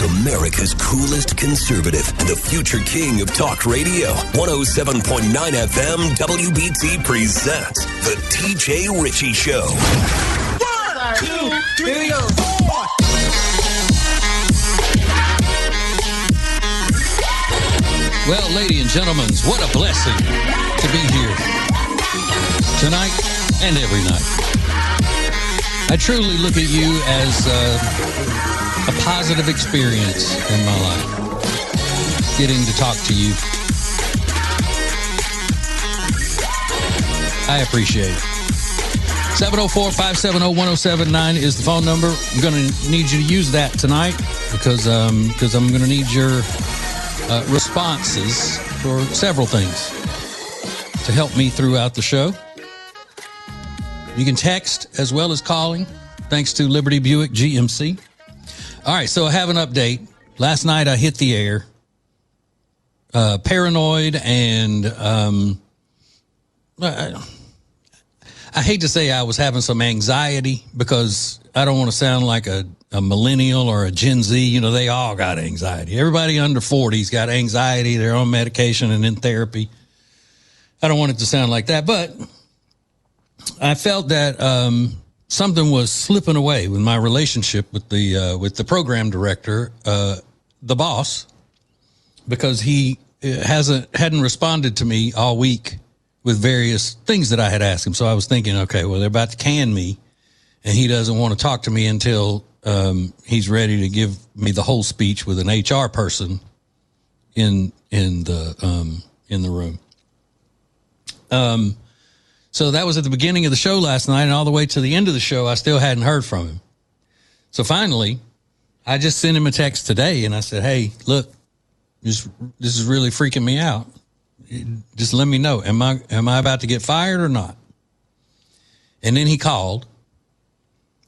It's America's coolest conservative and the future king of talk radio. 107.9 FM WBT presents The TJ Ritchie Show. 1, 2, 3, 4. Well, ladies and gentlemen, what a blessing to be here tonight and every night. I truly look at you as a positive experience in my life, getting to talk to you. I appreciate it. 704-570-1079 is the phone number. I'm going to need you to use that tonight because I'm going to need your responses for several things to help me throughout the show. You can text as well as calling, thanks to Liberty Buick GMC. All right, so I have an update. Last night I hit the air, paranoid, and I hate to say I was having some anxiety because I don't want to sound like a millennial or a Gen Z. You know, they all got anxiety. Everybody under 40's got anxiety. They're on medication and in therapy. I don't want it to sound like that, but I felt that something was slipping away with my relationship with the program director, the boss, because he hadn't responded to me all week with various things that I had asked him. So I was thinking, okay, well, they're about to can me, and he doesn't want to talk to me until he's ready to give me the whole speech with an HR person in the room. So that was at the beginning of the show last night, and all the way to the end of the show, I still hadn't heard from him. So finally, I just sent him a text today, and I said, hey, look, this is really freaking me out. Just let me know. Am I about to get fired or not? And then he called,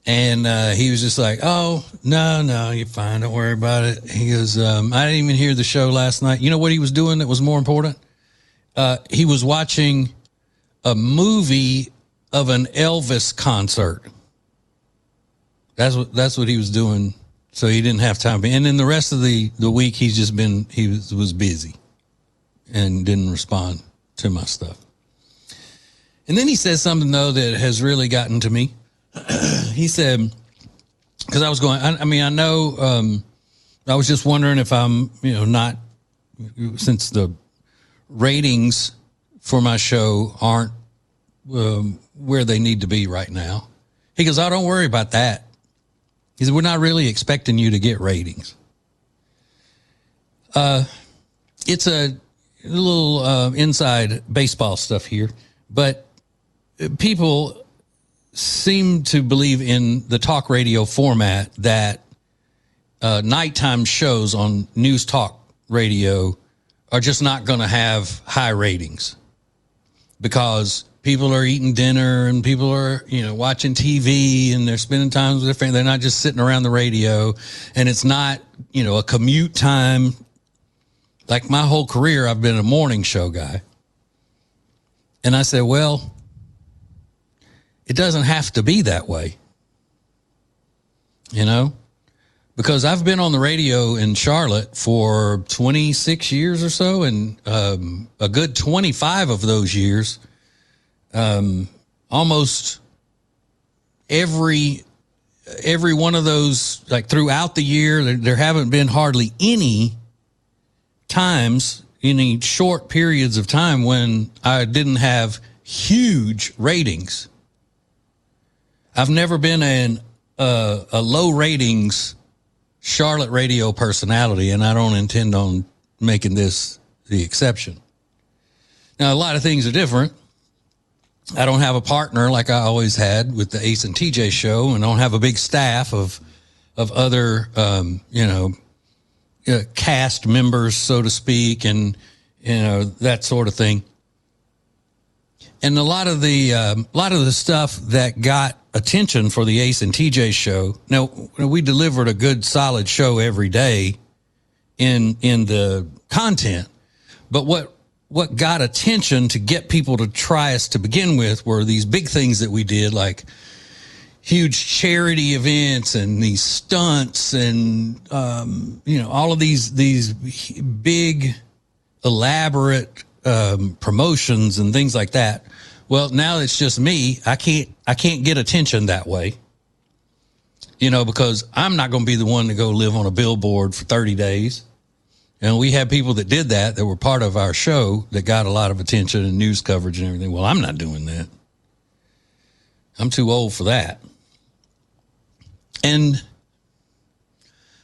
and he was just like, oh, no, you're fine. Don't worry about it. He goes, I didn't even hear the show last night. You know what he was doing that was more important? He was watching a movie of an Elvis concert. That's what he was doing. So he didn't have time. And then the rest of the week, he was busy and didn't respond to my stuff. And then he said something though that has really gotten to me. He said, because I was going, I know, I was just wondering if I'm, not, since the ratings for my show aren't where they need to be right now. He goes, oh, don't worry about that. He said, we're not really expecting you to get ratings. It's a little inside baseball stuff here, but people seem to believe in the talk radio format that nighttime shows on news talk radio are just not going to have high ratings because people are eating dinner and people are, watching TV and they're spending time with their family. They're not just sitting around the radio, and it's not, a commute time. Like my whole career, I've been a morning show guy. And I said, well, it doesn't have to be that way, because I've been on the radio in Charlotte for 26 years or so, and a good 25 of those years, almost every one of those, like throughout the year, there haven't been hardly any times, any short periods of time when I didn't have huge ratings. I've never been a low ratings Charlotte radio personality, and I don't intend on making this the exception. Now, a lot of things are different. I don't have a partner like I always had with the Ace and TJ show, and I don't have a big staff of other, cast members, so to speak, and, that sort of thing. And a lot of the stuff that got attention for the Ace and TJ show. Now, we delivered a good, solid show every day in the content, but what got attention to get people to try us to begin with were these big things that we did, like, huge charity events and these stunts and, all of these big, elaborate promotions and things like that. Well, now it's just me. I can't get attention that way, because I'm not going to be the one to go live on a billboard for 30 days. And we had people that did that were part of our show that got a lot of attention and news coverage and everything. Well, I'm not doing that. I'm too old for that. And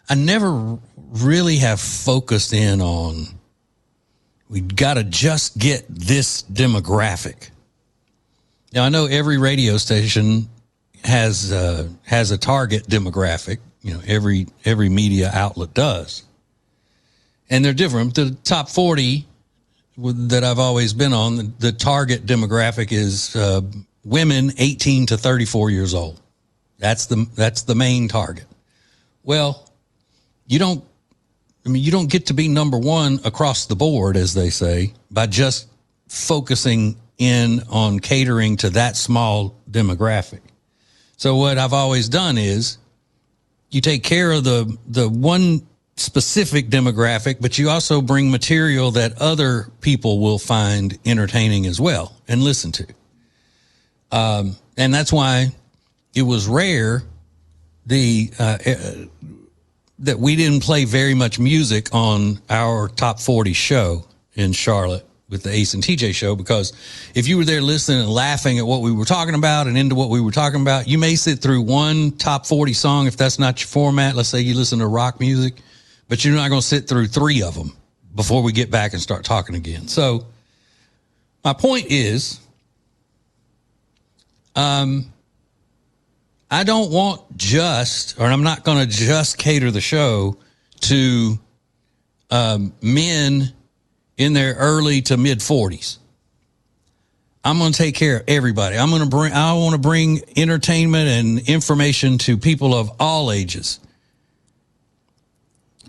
I never really have focused in on, we got to just get this demographic. Now, I know every radio station has a target demographic. Every media outlet does. And they're different. The top 40 that I've always been on, the target demographic is women 18 to 34 years old. That's the main target. Well, you don't get to be number one across the board, as they say, by just focusing in on catering to that small demographic. So what I've always done is you take care of the one specific demographic, but you also bring material that other people will find entertaining as well and listen to. And that's why it was rare that we didn't play very much music on our top 40 show in Charlotte with the Ace and TJ show, because if you were there listening and laughing at what we were talking about and into what we were talking about, you may sit through one top 40 song if that's not your format. Let's say you listen to rock music, but you're not going to sit through 3 of them before we get back and start talking again. So my point is, I don't want I'm not going to just cater the show to men in their early to mid 40s. I'm going to take care of everybody. I want to bring entertainment and information to people of all ages,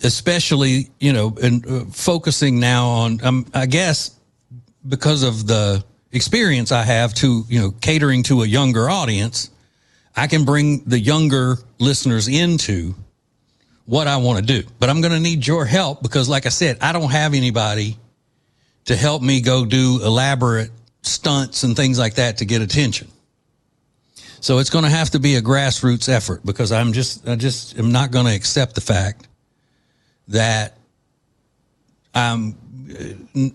especially, and focusing now on, I guess, because of the experience I have to, catering to a younger audience, I can bring the younger listeners into what I want to do. But I'm going to need your help because, like I said, I don't have anybody to help me go do elaborate stunts and things like that to get attention. So it's going to have to be a grassroots effort, because I just am not going to accept the fact that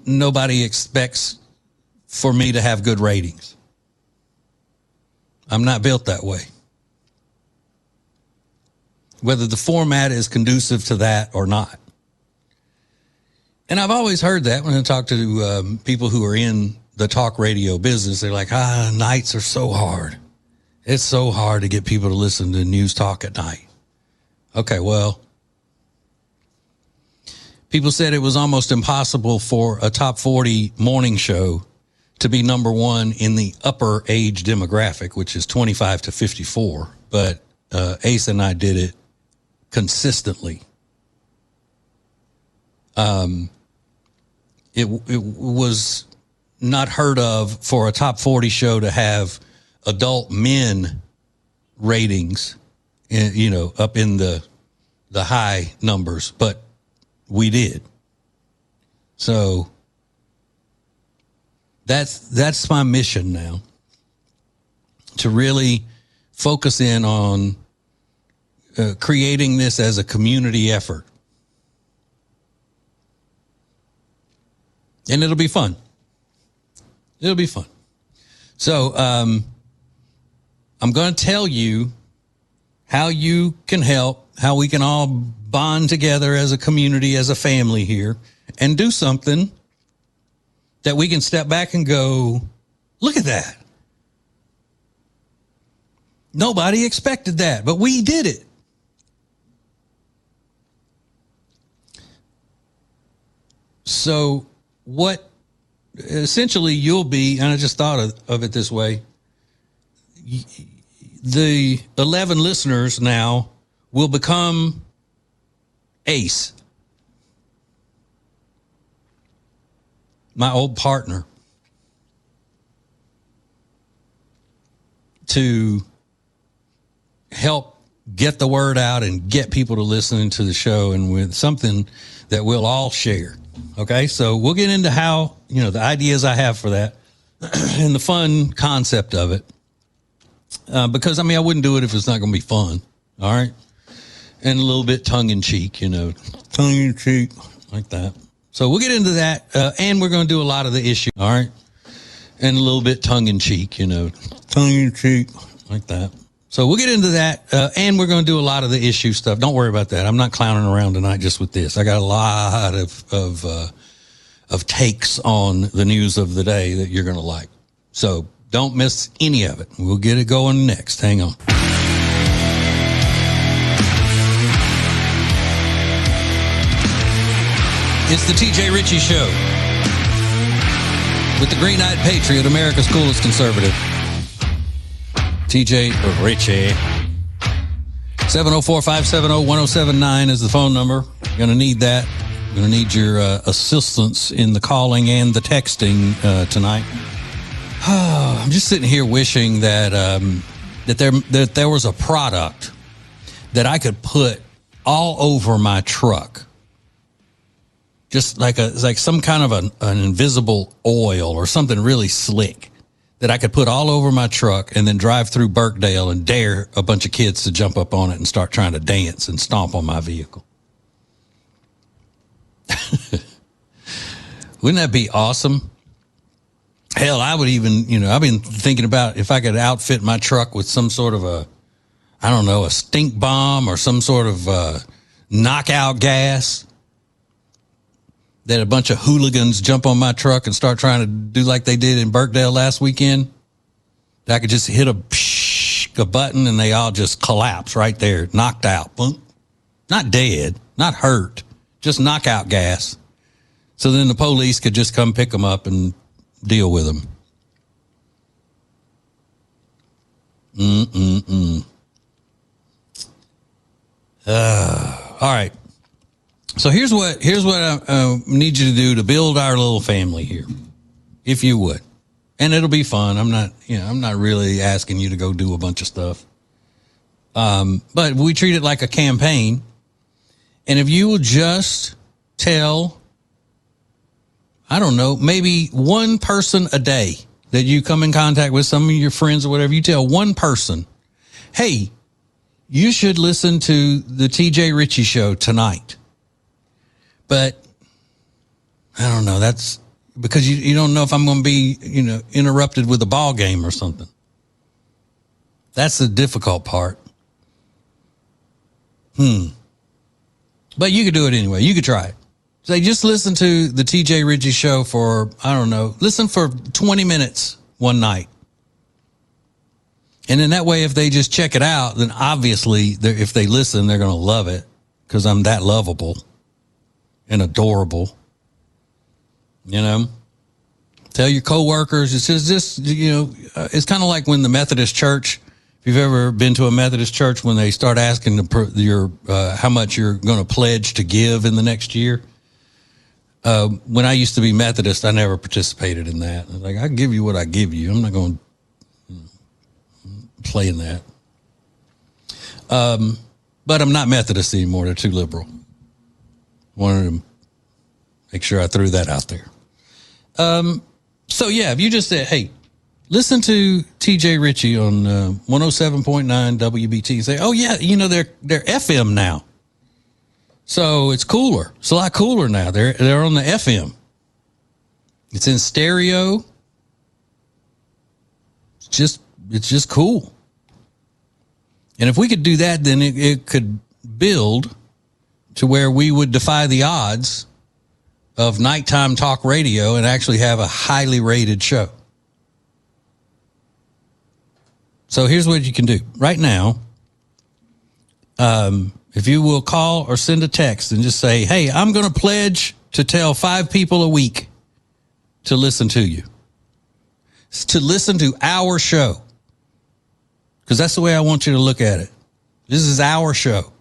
nobody expects for me to have good ratings. I'm not built that way. Whether the format is conducive to that or not. And I've always heard that when I talk to people who are in the talk radio business. They're like, nights are so hard. It's so hard to get people to listen to news talk at night. Okay, well, people said it was almost impossible for a top 40 morning show to be number one in the upper age demographic, which is 25 to 54. But Ace and I did it consistently. It was not heard of for a top 40 show to have adult men ratings, up in the high numbers, but we did. So that's my mission now, to really focus in on creating this as a community effort. And it'll be fun. It'll be fun. So I'm going to tell you how you can help, how we can all bond together as a community, as a family here, and do something that we can step back and go, look at that. Nobody expected that, but we did it. So what essentially you'll be, and I just thought of it this way, the 11 listeners now will become Ace, my old partner, to help get the word out and get people to listen to the show, and with something that we'll all share. Okay, so we'll get into how, the ideas I have for that and the fun concept of it. Because, I wouldn't do it if it's not going to be fun. All right. And a little bit tongue in cheek, tongue in cheek like that. So we'll get into that. And we're going to do a lot of the issue. All right. And a little bit tongue in cheek, tongue in cheek like that. So we'll get into that. And we're going to do a lot of the issue stuff. Don't worry about that. I'm not clowning around tonight just with this. I got a lot of takes on the news of the day that you're going to like. So don't miss any of it. We'll get it going next. Hang on. It's the TJ Ritchie Show with the Green-Eyed Patriot, America's coolest conservative. TJ Ritchie. 704-570-1079 is the phone number. You're going to need that. You're going to need your assistance in the calling and the texting tonight. I'm just sitting here wishing that that there was a product that I could put all over my truck, just like some kind of an invisible oil or something really slick that I could put all over my truck and then drive through Birkdale and dare a bunch of kids to jump up on it and start trying to dance and stomp on my vehicle. Wouldn't that be awesome? Hell, I would even, I've been thinking about if I could outfit my truck with some sort of a stink bomb or some sort of knockout gas that a bunch of hooligans jump on my truck and start trying to do like they did in Birkdale last weekend. That I could just hit a button and they all just collapse right there, knocked out. Boom. Not dead, not hurt, just knockout gas. So then the police could just come pick them up and deal with them. All right. So here's what I need you to do to build our little family here, if you would, and it'll be fun. I'm not really asking you to go do a bunch of stuff, but we treat it like a campaign. And if you will just tell, I don't know, maybe one person a day that you come in contact with, some of your friends or whatever, you tell one person, hey, you should listen to the TJ Ritchie Show tonight. But I don't know, that's because you don't know if I'm going to be, interrupted with a ball game or something. That's the difficult part. But you could do it anyway. You could try it. Say, just listen to the TJ Ritchie Show for, listen for 20 minutes one night. And then that way, if they just check it out, then obviously, if they listen, they're going to love it because I'm that lovable and adorable. Tell your coworkers. It's just it's kind of like when the Methodist Church, if you've ever been to a Methodist church, when they start asking how much you're going to pledge to give in the next year. When I used to be Methodist, I never participated in that. I was like, I give you what I give you. I'm not going to play in that. But I'm not Methodist anymore. They're too liberal. Wanted to make sure I threw that out there. So yeah, if you just said, hey, listen to TJ Ritchie on 107.9 WBT, say, oh yeah, they're FM now. So it's cooler. It's a lot cooler now. They're on the FM. It's in stereo. It's just cool. And if we could do that, then it could build to where we would defy the odds of nighttime talk radio and actually have a highly rated show. So here's what you can do right now. If you will call or send a text and just say, hey, I'm going to pledge to tell 5 people a week to listen to you, to listen to our show. Because that's the way I want you to look at it. This is our show.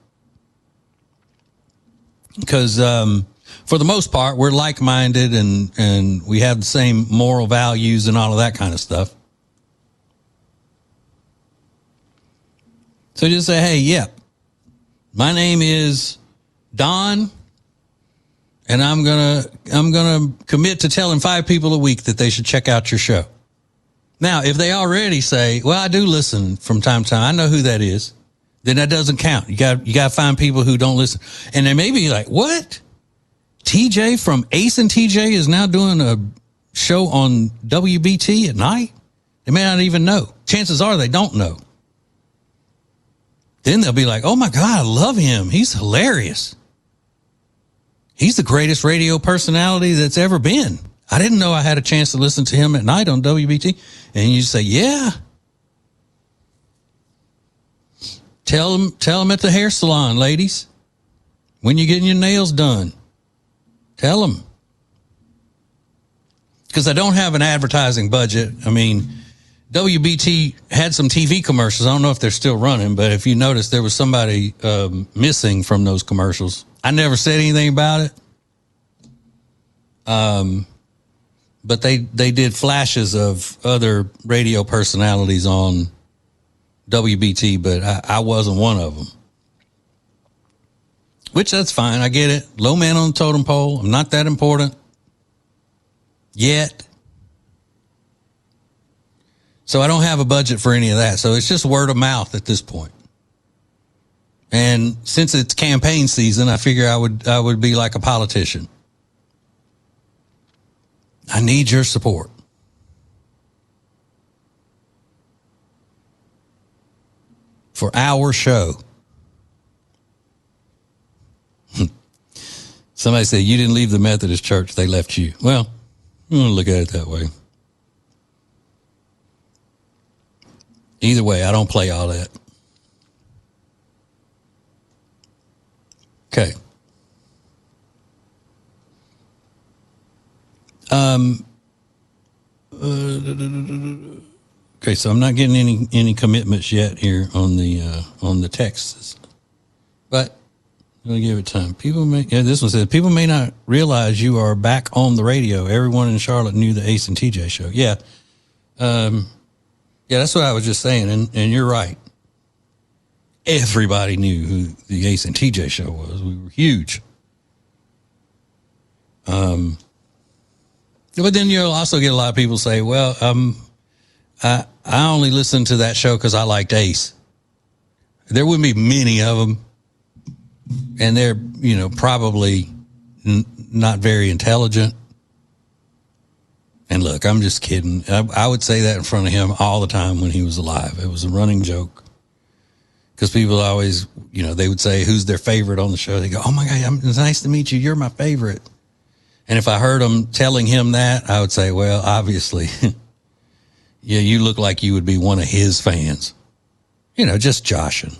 Because for the most part, we're like-minded and we have the same moral values and all of that kind of stuff. So just say, hey, yep, my name is Don, and I'm gonna commit to telling 5 people a week that they should check out your show. Now, if they already say, well, I do listen from time to time, I know who that is, then that doesn't count. You got to find people who don't listen. And they may be like, what? TJ from Ace and TJ is now doing a show on WBT at night? They may not even know. Chances are they don't know. Then they'll be like, oh my God, I love him. He's hilarious. He's the greatest radio personality that's ever been. I didn't know I had a chance to listen to him at night on WBT. And you say, yeah. Tell them at the hair salon, ladies, when you're getting your nails done. Tell them. Because I don't have an advertising budget. I mean, WBT had some TV commercials. I don't know if they're still running, but if you notice, there was somebody missing from those commercials. I never said anything about it. But they did flashes of other radio personalities on WBT, but I wasn't one of them. Which, that's fine. I get it. Low man on the totem pole. I'm not that important yet. So I don't have a budget for any of that. So it's just word of mouth at this point. And since it's campaign season, I figure I would be like a politician. I need your support. For our show. Somebody said, you didn't leave the Methodist church, they left you. Well, I'm going to look at it that way. Either way, I don't play all that. Okay. Okay, so I'm not getting any commitments yet here on the texts, but I'm gonna give it time. This one says people may not realize you are back on the radio. Everyone in Charlotte knew the Ace and TJ show. Yeah, that's what I was just saying, and you're right. Everybody knew who the Ace and TJ show was. We were huge. But then you'll also get a lot of people say, well, I only listened to that show because I liked Ace. There wouldn't be many of them. And they're, probably not very intelligent. And look, I'm just kidding. I would say that in front of him all the time when he was alive. It was a running joke. Because people always, they would say, who's their favorite on the show? They go, oh my God, it's nice to meet you. You're my favorite. And if I heard them telling him that, I would say, well, obviously, yeah, you look like you would be one of his fans. Just joshing.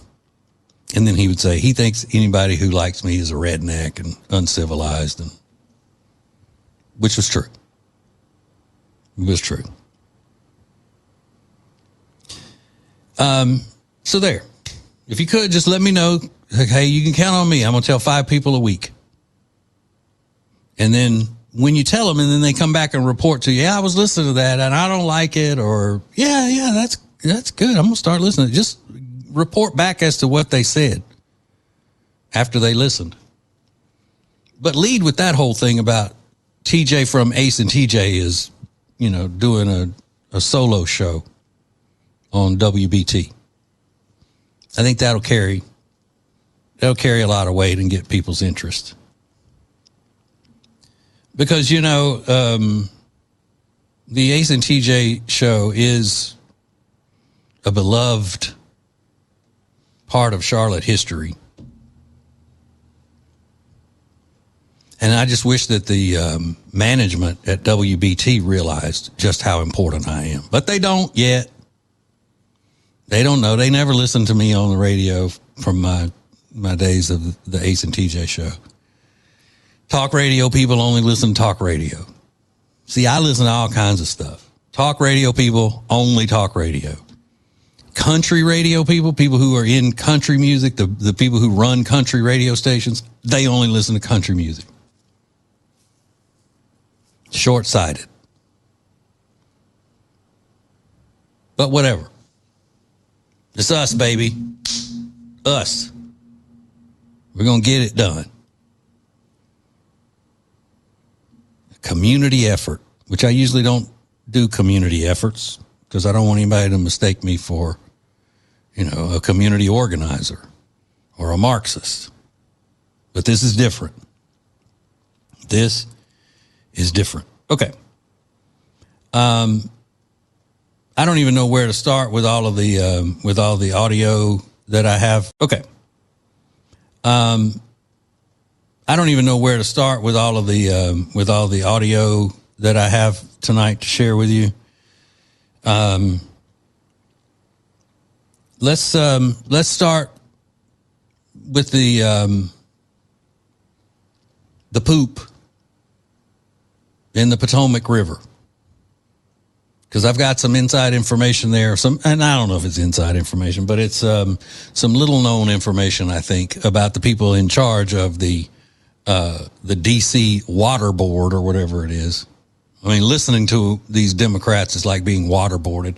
And then he would say, he thinks anybody who likes me is a redneck and uncivilized, and which was true. It was true. So there. If you could, just let me know. Hey, you can count on me. I'm going to tell 5 people a week. And then when you tell them and then they come back and report to you, yeah, I was listening to that and I don't like it, or yeah, that's good. I'm going to start listening. Just report back as to what they said after they listened. But lead with that whole thing about TJ from Ace and TJ is, doing a solo show on WBT. I think that'll carry a lot of weight and get people's interest. Because, the Ace and TJ show is a beloved part of Charlotte history. And I just wish that the management at WBT realized just how important I am. But they don't yet. They don't know. They never listened to me on the radio from my days of the Ace and TJ show. Talk radio people only listen to talk radio. See, I listen to all kinds of stuff. Talk radio people only talk radio. Country radio people who are in country music, the people who run country radio stations, they only listen to country music. Short-sighted. But whatever. It's us, baby. Us. We're going to get it done. Community effort, which I usually don't do community efforts because I don't want anybody to mistake me for, a community organizer or a Marxist. But this is different. This is different. Okay. I don't even know where to start with all the audio that I have. Okay. I don't even know where to start with all the audio that I have tonight to share with you. Let's start with the poop in the Potomac River, because I've got some inside information there. And I don't know if it's inside information, but it's some little known information, I think, about the people in charge of the DC Water Board or whatever it is. I mean, listening to these Democrats is like being waterboarded.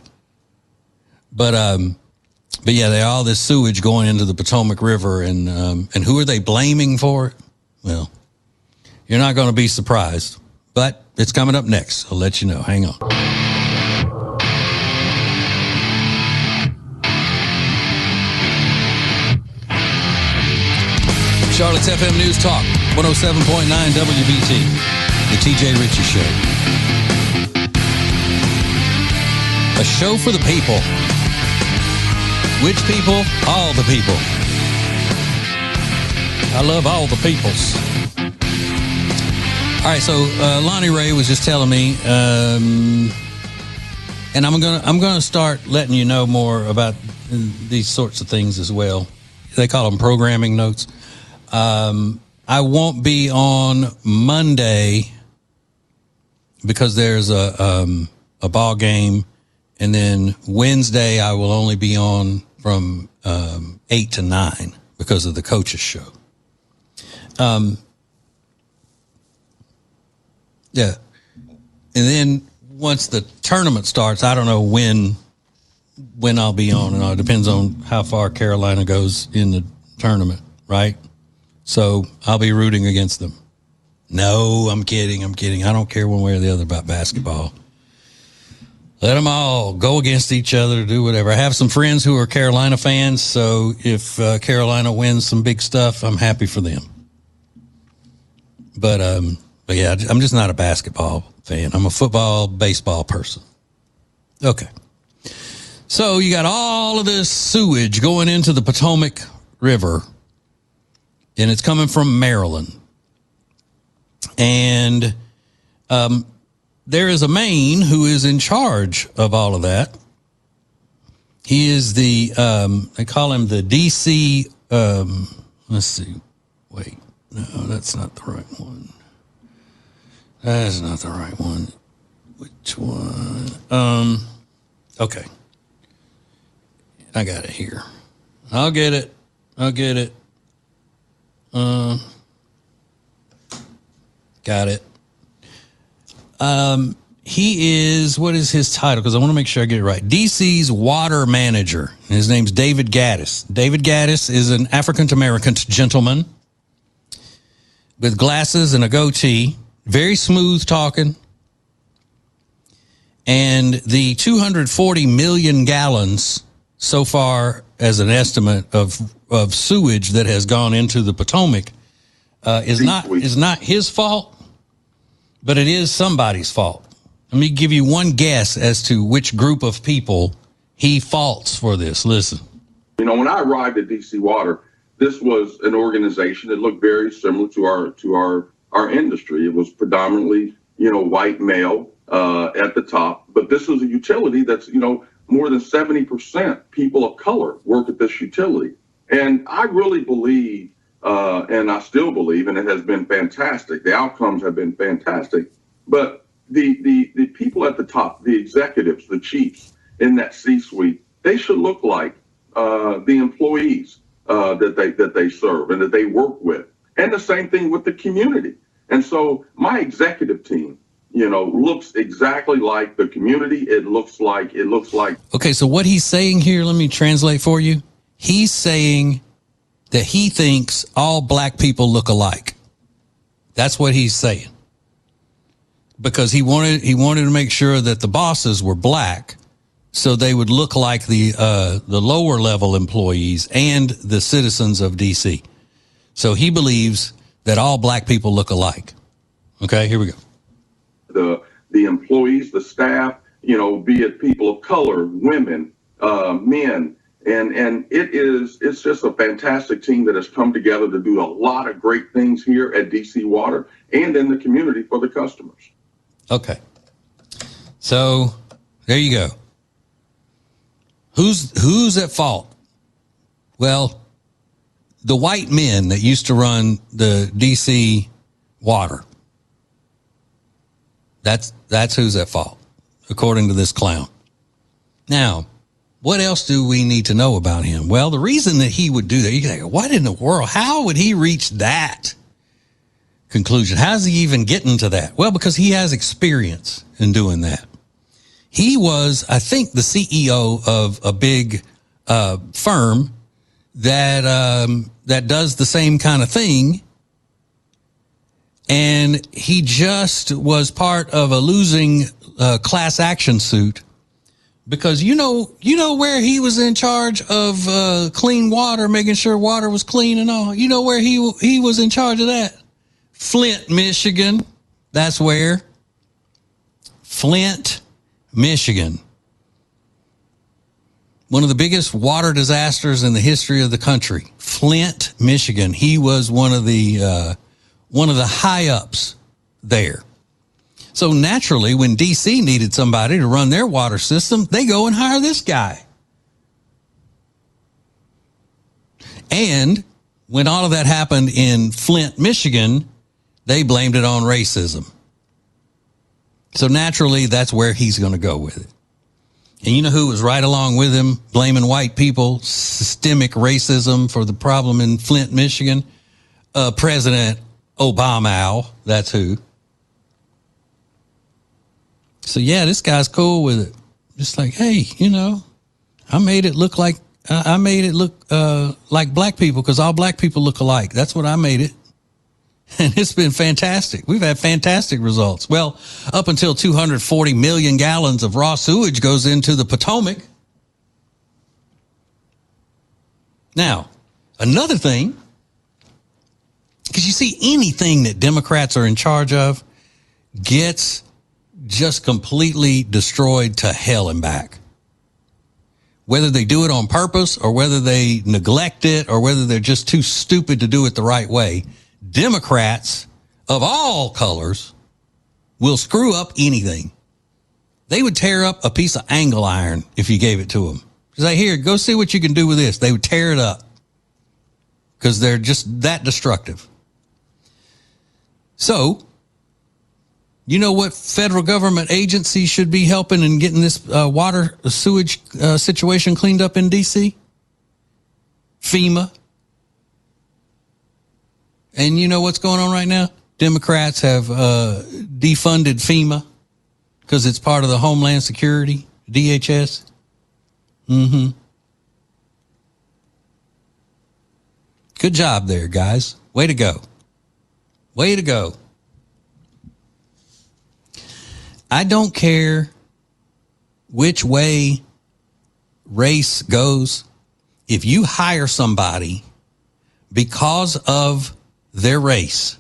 But yeah, they all this sewage going into the Potomac River, and who are they blaming for it? Well, you're not going to be surprised, but it's coming up next. I'll let you know. Hang on. Charlotte's FM News Talk, 107.9 WBT, the TJ Ritchie Show. A show for the people. Which people? All the people. I love all the peoples. All right, so Lonnie Ray was just telling me, and I'm gonna start letting you know more about these sorts of things as well. They call them programming notes. I won't be on Monday because there's a ball game, and then Wednesday I will only be on from 8 to 9 because of the coaches show. Yeah, and then once the tournament starts, I don't know when I'll be on, and it depends on how far Carolina goes in the tournament, right? So I'll be rooting against them. No, I'm kidding. I don't care one way or the other about basketball. Let them all go against each other, do whatever. I have some friends who are Carolina fans, so if Carolina wins some big stuff, I'm happy for them. But yeah, I'm just not a basketball fan. I'm a football, baseball person. Okay. So you got all of this sewage going into the Potomac River, and it's coming from Maryland. And there is a Maine who is in charge of all of that. He is they call him the DC, let's see, wait, no, that's not the right one. That's not the right one. Which one? Okay. I got it here. I'll get it. Got it. He is, what is his title? Because I want to make sure I get it right. DC's water manager. His name's David Gaddis. David Gaddis is an African-American gentleman with glasses and a goatee, very smooth talking. And the 240 million gallons so far as an estimate of sewage that has gone into the Potomac is not his fault, but it is somebody's fault. Let me give you one guess as to which group of people he faults for this. Listen. When I arrived at DC Water, this was an organization that looked very similar to our industry. It was predominantly, white male at the top, but this was a utility that's, more than 70% people of color work at this utility. And I really believe, and I still believe, and it has been fantastic. The outcomes have been fantastic. But the people at the top, the executives, the chiefs in that C-suite, they should look like the employees that they serve and that they work with. And the same thing with the community. And so my executive team, looks exactly like the community. It looks like. Okay, so what he's saying here, let me translate for you. He's saying that he thinks all black people look alike. That's what he's saying. Because he wanted to make sure that the bosses were black, so they would look like the lower level employees and the citizens of DC. So he believes that all black people look alike. Okay, here we go. The employees, the staff, be it people of color, women, men, and it's just a fantastic team that has come together to do a lot of great things here at DC Water and in the community for the customers. Okay. So there you go. Who's at fault? Well, the white men that used to run the DC Water. That's who's at fault, according to this clown. Now, what else do we need to know about him? Well, the reason that he would do that, you can think, what in the world? How would he reach that conclusion? How's he even getting to that? Well, because he has experience in doing that. He was, I think, the CEO of a big firm that does the same kind of thing. And he just was part of a losing class action suit because you know where he was in charge of clean water, making sure water was clean and all. You know where he was in charge of that? Flint, Michigan. That's where. Flint, Michigan. One of the biggest water disasters in the history of the country. Flint, Michigan. He was one of the high ups there. So naturally, when DC needed somebody to run their water system, they go and hire this guy. And when all of that happened in Flint, Michigan, they blamed it on racism. So naturally, that's where he's going to go with it. And you know who was right along with him, blaming white people, systemic racism for the problem in Flint, Michigan? President Obama. That's who. So yeah, this guy's cool with it. Just like, hey, I made it look like like black people because all black people look alike. That's what I made it. And it's been fantastic. We've had fantastic results. Well, up until 240 million gallons of raw sewage goes into the Potomac. Now, another thing, because you see anything that Democrats are in charge of gets just completely destroyed to hell and back. Whether they do it on purpose or whether they neglect it or whether they're just too stupid to do it the right way, Democrats of all colors will screw up anything. They would tear up a piece of angle iron if you gave it to them. Say, here, go see what you can do with this. They would tear it up because they're just that destructive. So, you know what federal government agency should be helping in getting this water sewage situation cleaned up in D.C.? FEMA. And you know what's going on right now? Democrats have defunded FEMA because it's part of the Homeland Security, DHS. Mm-hmm. Good job there, guys. Way to go. Way to go. I don't care which way race goes. If you hire somebody because of their race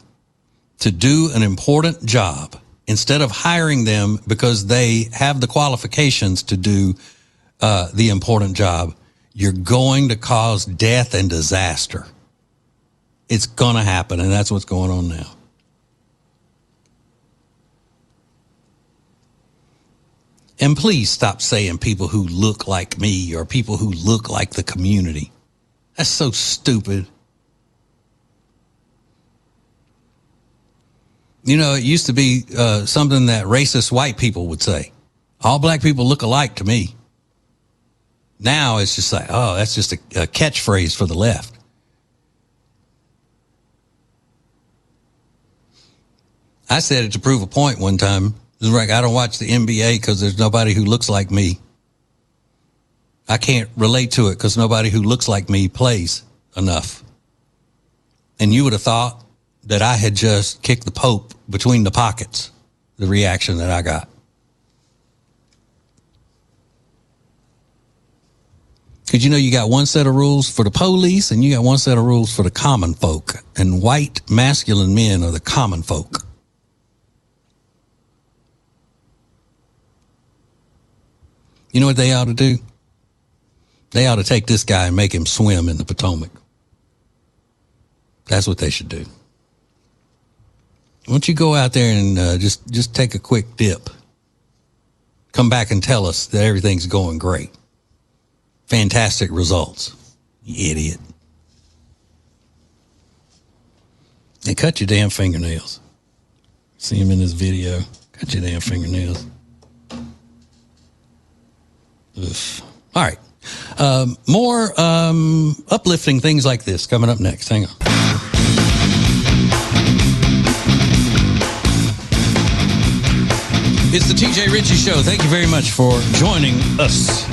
to do an important job, instead of hiring them because they have the qualifications to do the important job, you're going to cause death and disaster. It's going to happen, and that's what's going on now. And please stop saying people who look like me or people who look like the community. That's so stupid. It used to be something that racist white people would say. All black people look alike to me. Now it's just like, oh, that's just a catchphrase for the left. I said it to prove a point one time. It's like, I don't watch the NBA because there's nobody who looks like me. I can't relate to it because nobody who looks like me plays enough. and you would have thought that I had just kicked the Pope between the pockets, the reaction that I got. Because you got one set of rules for the police and you got one set of rules for the common folk. And white masculine men are the common folk. You know what they ought to do? They ought to take this guy and make him swim in the Potomac. That's what they should do. Why don't you go out there and just take a quick dip? Come back and tell us that everything's going great. Fantastic results, you idiot. And cut your damn fingernails. See him in this video. Cut your damn fingernails. Oof. All right. More uplifting things like this coming up next. Hang on. It's the TJ Ritchie Show. Thank you very much for joining us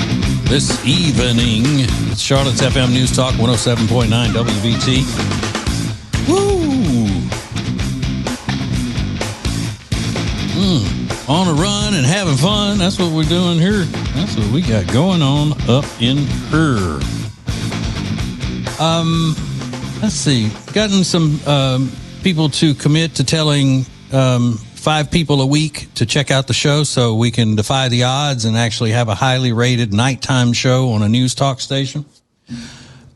this evening. It's Charlotte's FM News Talk 107.9 WBT. Woo! On a run and having fun. That's what we're doing here. That's what we got going on up in here. Let's see. Gotten some people to commit to telling 5 people a week to check out the show so we can defy the odds and actually have a highly rated nighttime show on a news talk station.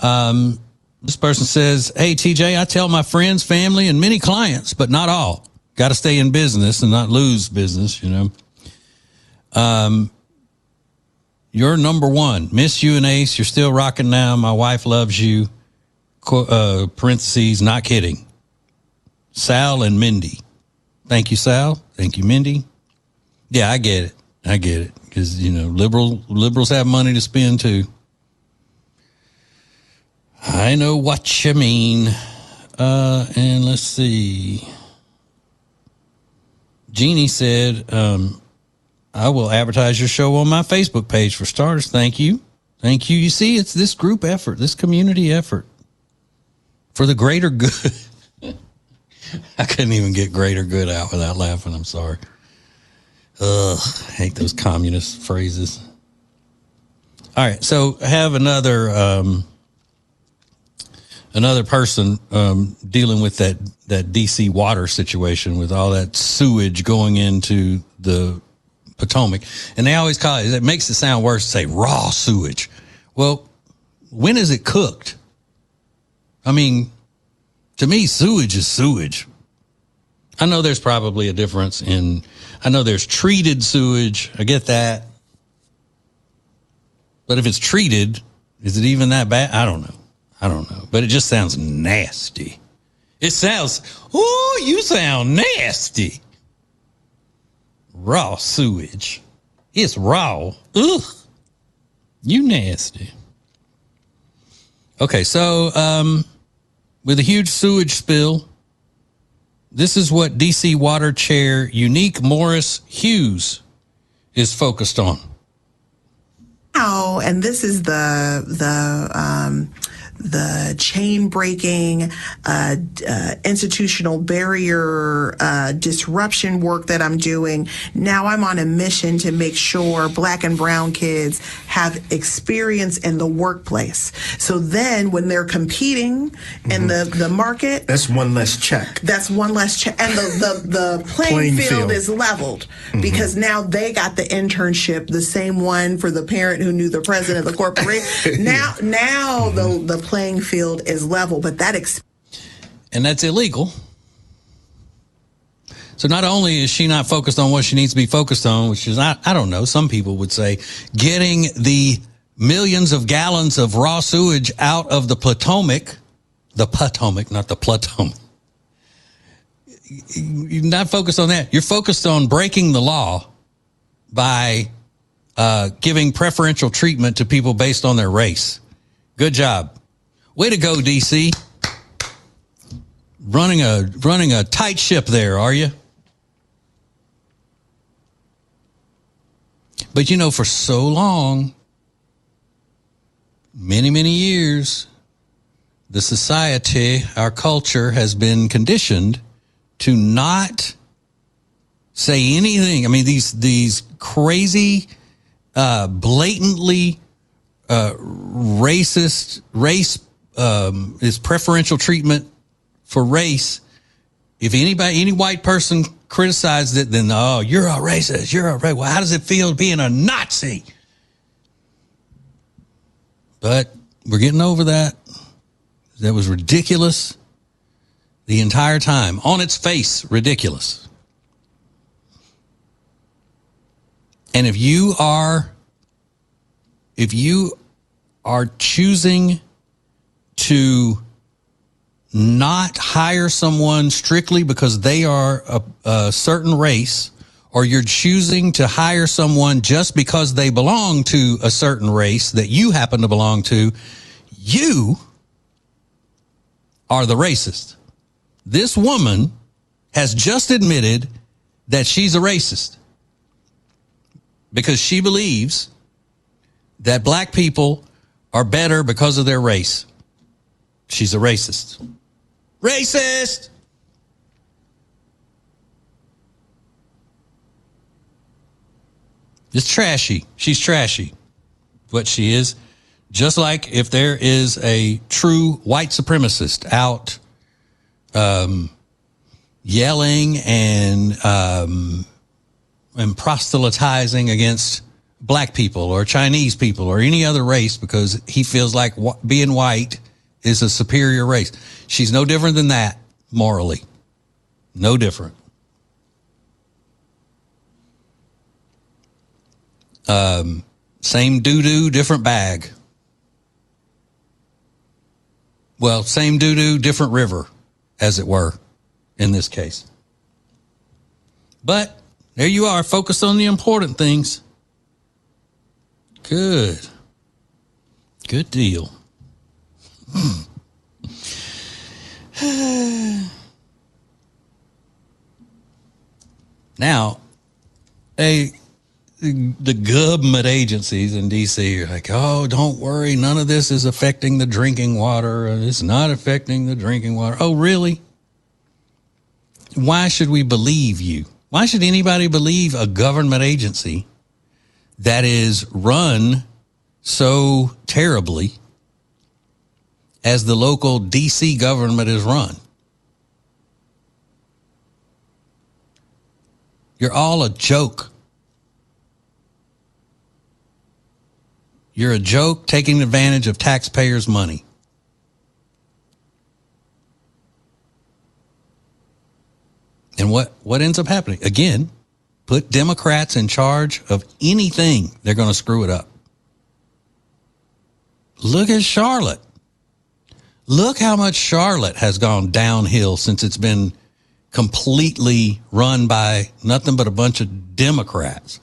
This person says, hey, TJ, I tell my friends, family, and many clients, but not all. Got to stay in business and not lose business, You're number one. Miss you and Ace. You're still rocking now. My wife loves you. Parentheses, not kidding. Sal and Mindy. Thank you, Sal. Thank you, Mindy. Yeah, I get it. Because, liberals have money to spend, too. I know what you mean. And let's see. Jeannie said, I will advertise your show on my Facebook page for starters. Thank you. Thank you. You see, it's this group effort, this community effort for the greater good. I couldn't even get greater good out without laughing. I'm sorry. Ugh, I hate those communist phrases. All right. So I have another person dealing with that DC water situation with all that sewage going into the Potomac. And they always call it makes it sound worse to say raw sewage. Well, when is it cooked? I mean, to me, sewage is sewage. I know there's probably a difference I know there's treated sewage. I get that. But if it's treated, is it even that bad? I don't know. But it just sounds nasty. It sounds, oh, you sound nasty. Raw sewage. It's raw. Ugh. You nasty. Okay, so with a huge sewage spill, this is what DC Water Chair Unique Morris Hughes is focused on. Oh, and this is the chain breaking, institutional barrier disruption work that I'm doing. Now I'm on a mission to make sure Black and brown kids have experience in the workplace. So then when they're competing in the market, that's one less check. That's one less check. And the playing field is leveled because now they got the internship, the same one for the parent who knew the president of the corporation. Now the playing field is level, but and that's illegal. So not only is she not focused on what she needs to be focused on, which is, I don't know, some people would say getting the millions of gallons of raw sewage out of the Potomac, not the Potomac. You're not focused on that. You're focused on breaking the law by giving preferential treatment to people based on their race. Good job. Way to go, DC. Running a tight ship there, are you? But for so long, many years, the society, our culture has been conditioned to not say anything. I mean, these crazy, blatantly racist is preferential treatment for race. If any white person criticizes it, then, oh, you're a racist. Well, how does it feel being a Nazi? But we're getting over that. That was ridiculous the entire time. On its face, ridiculous. And if you are choosing to not hire someone strictly because they are a certain race, or you're choosing to hire someone just because they belong to a certain race that you happen to belong to, you are the racist. This woman has just admitted that she's a racist because she believes that black people are better because of their race. She's a racist. Racist! It's trashy. She's trashy. What she is. Just like if there is a true white supremacist out yelling and proselytizing against black people or Chinese people or any other race because he feels like being white is a superior race. She's no different than that morally. No different. Same doo-doo, different bag. Well, same doo-doo, different river, as it were, in this case. But there you are, focused on the important things. Good. Good deal. Now, the government agencies in D.C. are like, oh, don't worry, none of this is affecting the drinking water. It's not affecting the drinking water. Oh, really? Why should we believe you? Why should anybody believe a government agency that is run so terribly as the local D.C. government is run? You're all a joke. You're a joke taking advantage of taxpayers' money. And what ends up happening? Again, put Democrats in charge of anything, they're going to screw it up. Look at Charlotte. Look how much Charlotte has gone downhill since it's been completely run by nothing but a bunch of Democrats.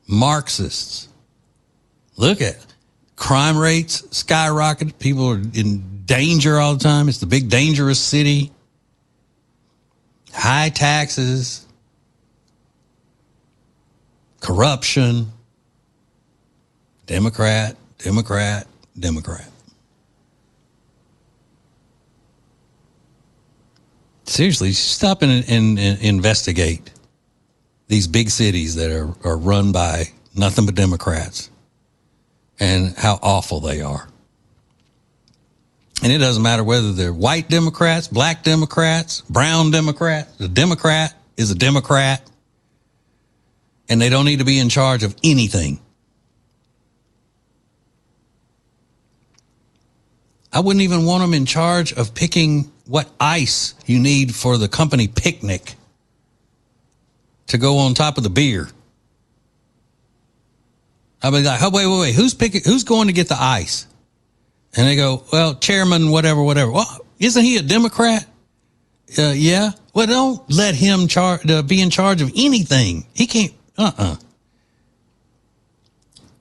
Marxists. Look at crime rates skyrocketed. People are in danger all the time. It's the big dangerous city. High taxes. Corruption. Democrat. Seriously, stop and investigate these big cities that are run by nothing but Democrats and how awful they are. And it doesn't matter whether they're white Democrats, black Democrats, brown Democrats. A Democrat is a Democrat, and they don't need to be in charge of anything. I wouldn't even want them in charge of picking what ice you need for the company picnic to go on top of the beer. I'd be like, oh, wait, who's going to get the ice? And they go, well, chairman, whatever. Well, isn't he a Democrat? Yeah. Well, don't let him be in charge of anything. He can't,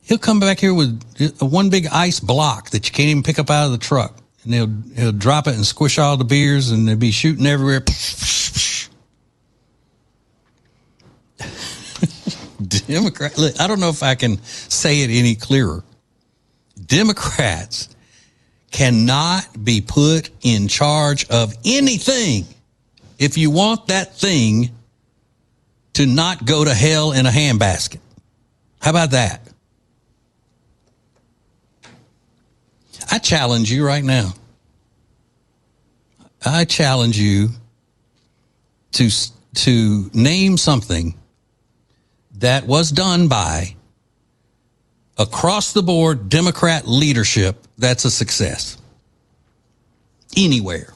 He'll come back here with one big ice block that you can't even pick up out of the truck. And he'll drop it and squish all the beers, and they'll be shooting everywhere. Democrat, look, I don't know if I can say it any clearer. Democrats cannot be put in charge of anything if you want that thing to not go to hell in a handbasket. How about that? I challenge you right now. I challenge you to name something that was done by across the board Democrat leadership that's a success. Anywhere.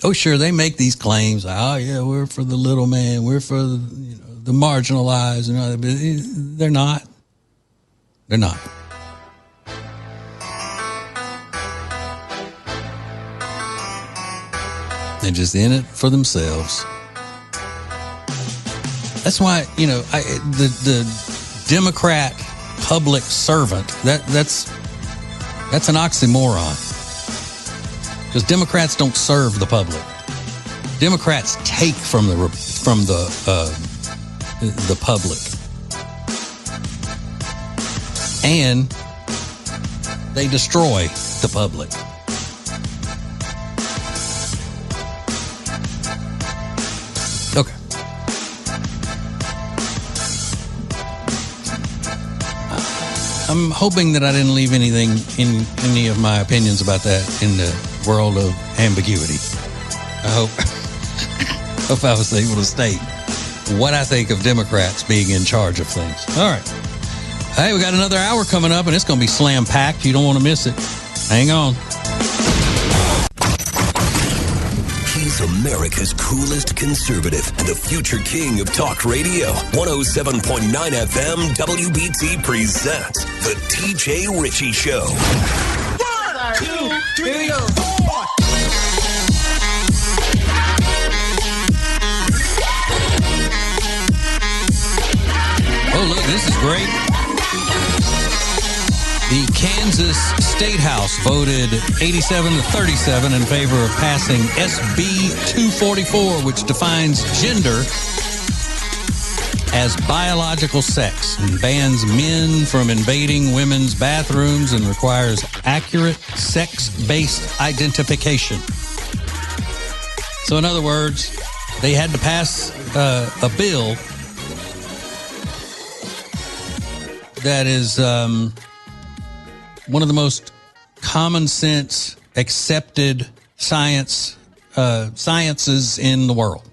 Oh, sure, they make these claims. Oh, yeah, we're for the little man. We're for the marginalized. And all that. But they're not. They're not. They're just in it for themselves. That's why, the Democrat public servant, that's an oxymoron. Because Democrats don't serve the public. Democrats take from the public. And they destroy the public. Okay. I'm hoping that I didn't leave anything in any of my opinions about that in the world of ambiguity. I hope I was able to state what I think of Democrats being in charge of things. All right. Hey, we got another hour coming up, and it's going to be slam-packed. You don't want to miss it. Hang on. He's America's coolest conservative and the future king of talk radio. 107.9 FM WBT presents The TJ Ritchie Show. 1, 2, 3, 4. Oh, look, this is great. The Kansas State House voted 87-37 in favor of passing SB 244, which defines gender as biological sex and bans men from invading women's bathrooms and requires accurate sex-based identification. So in other words, they had to pass a bill that is one of the most common sense accepted sciences in the world.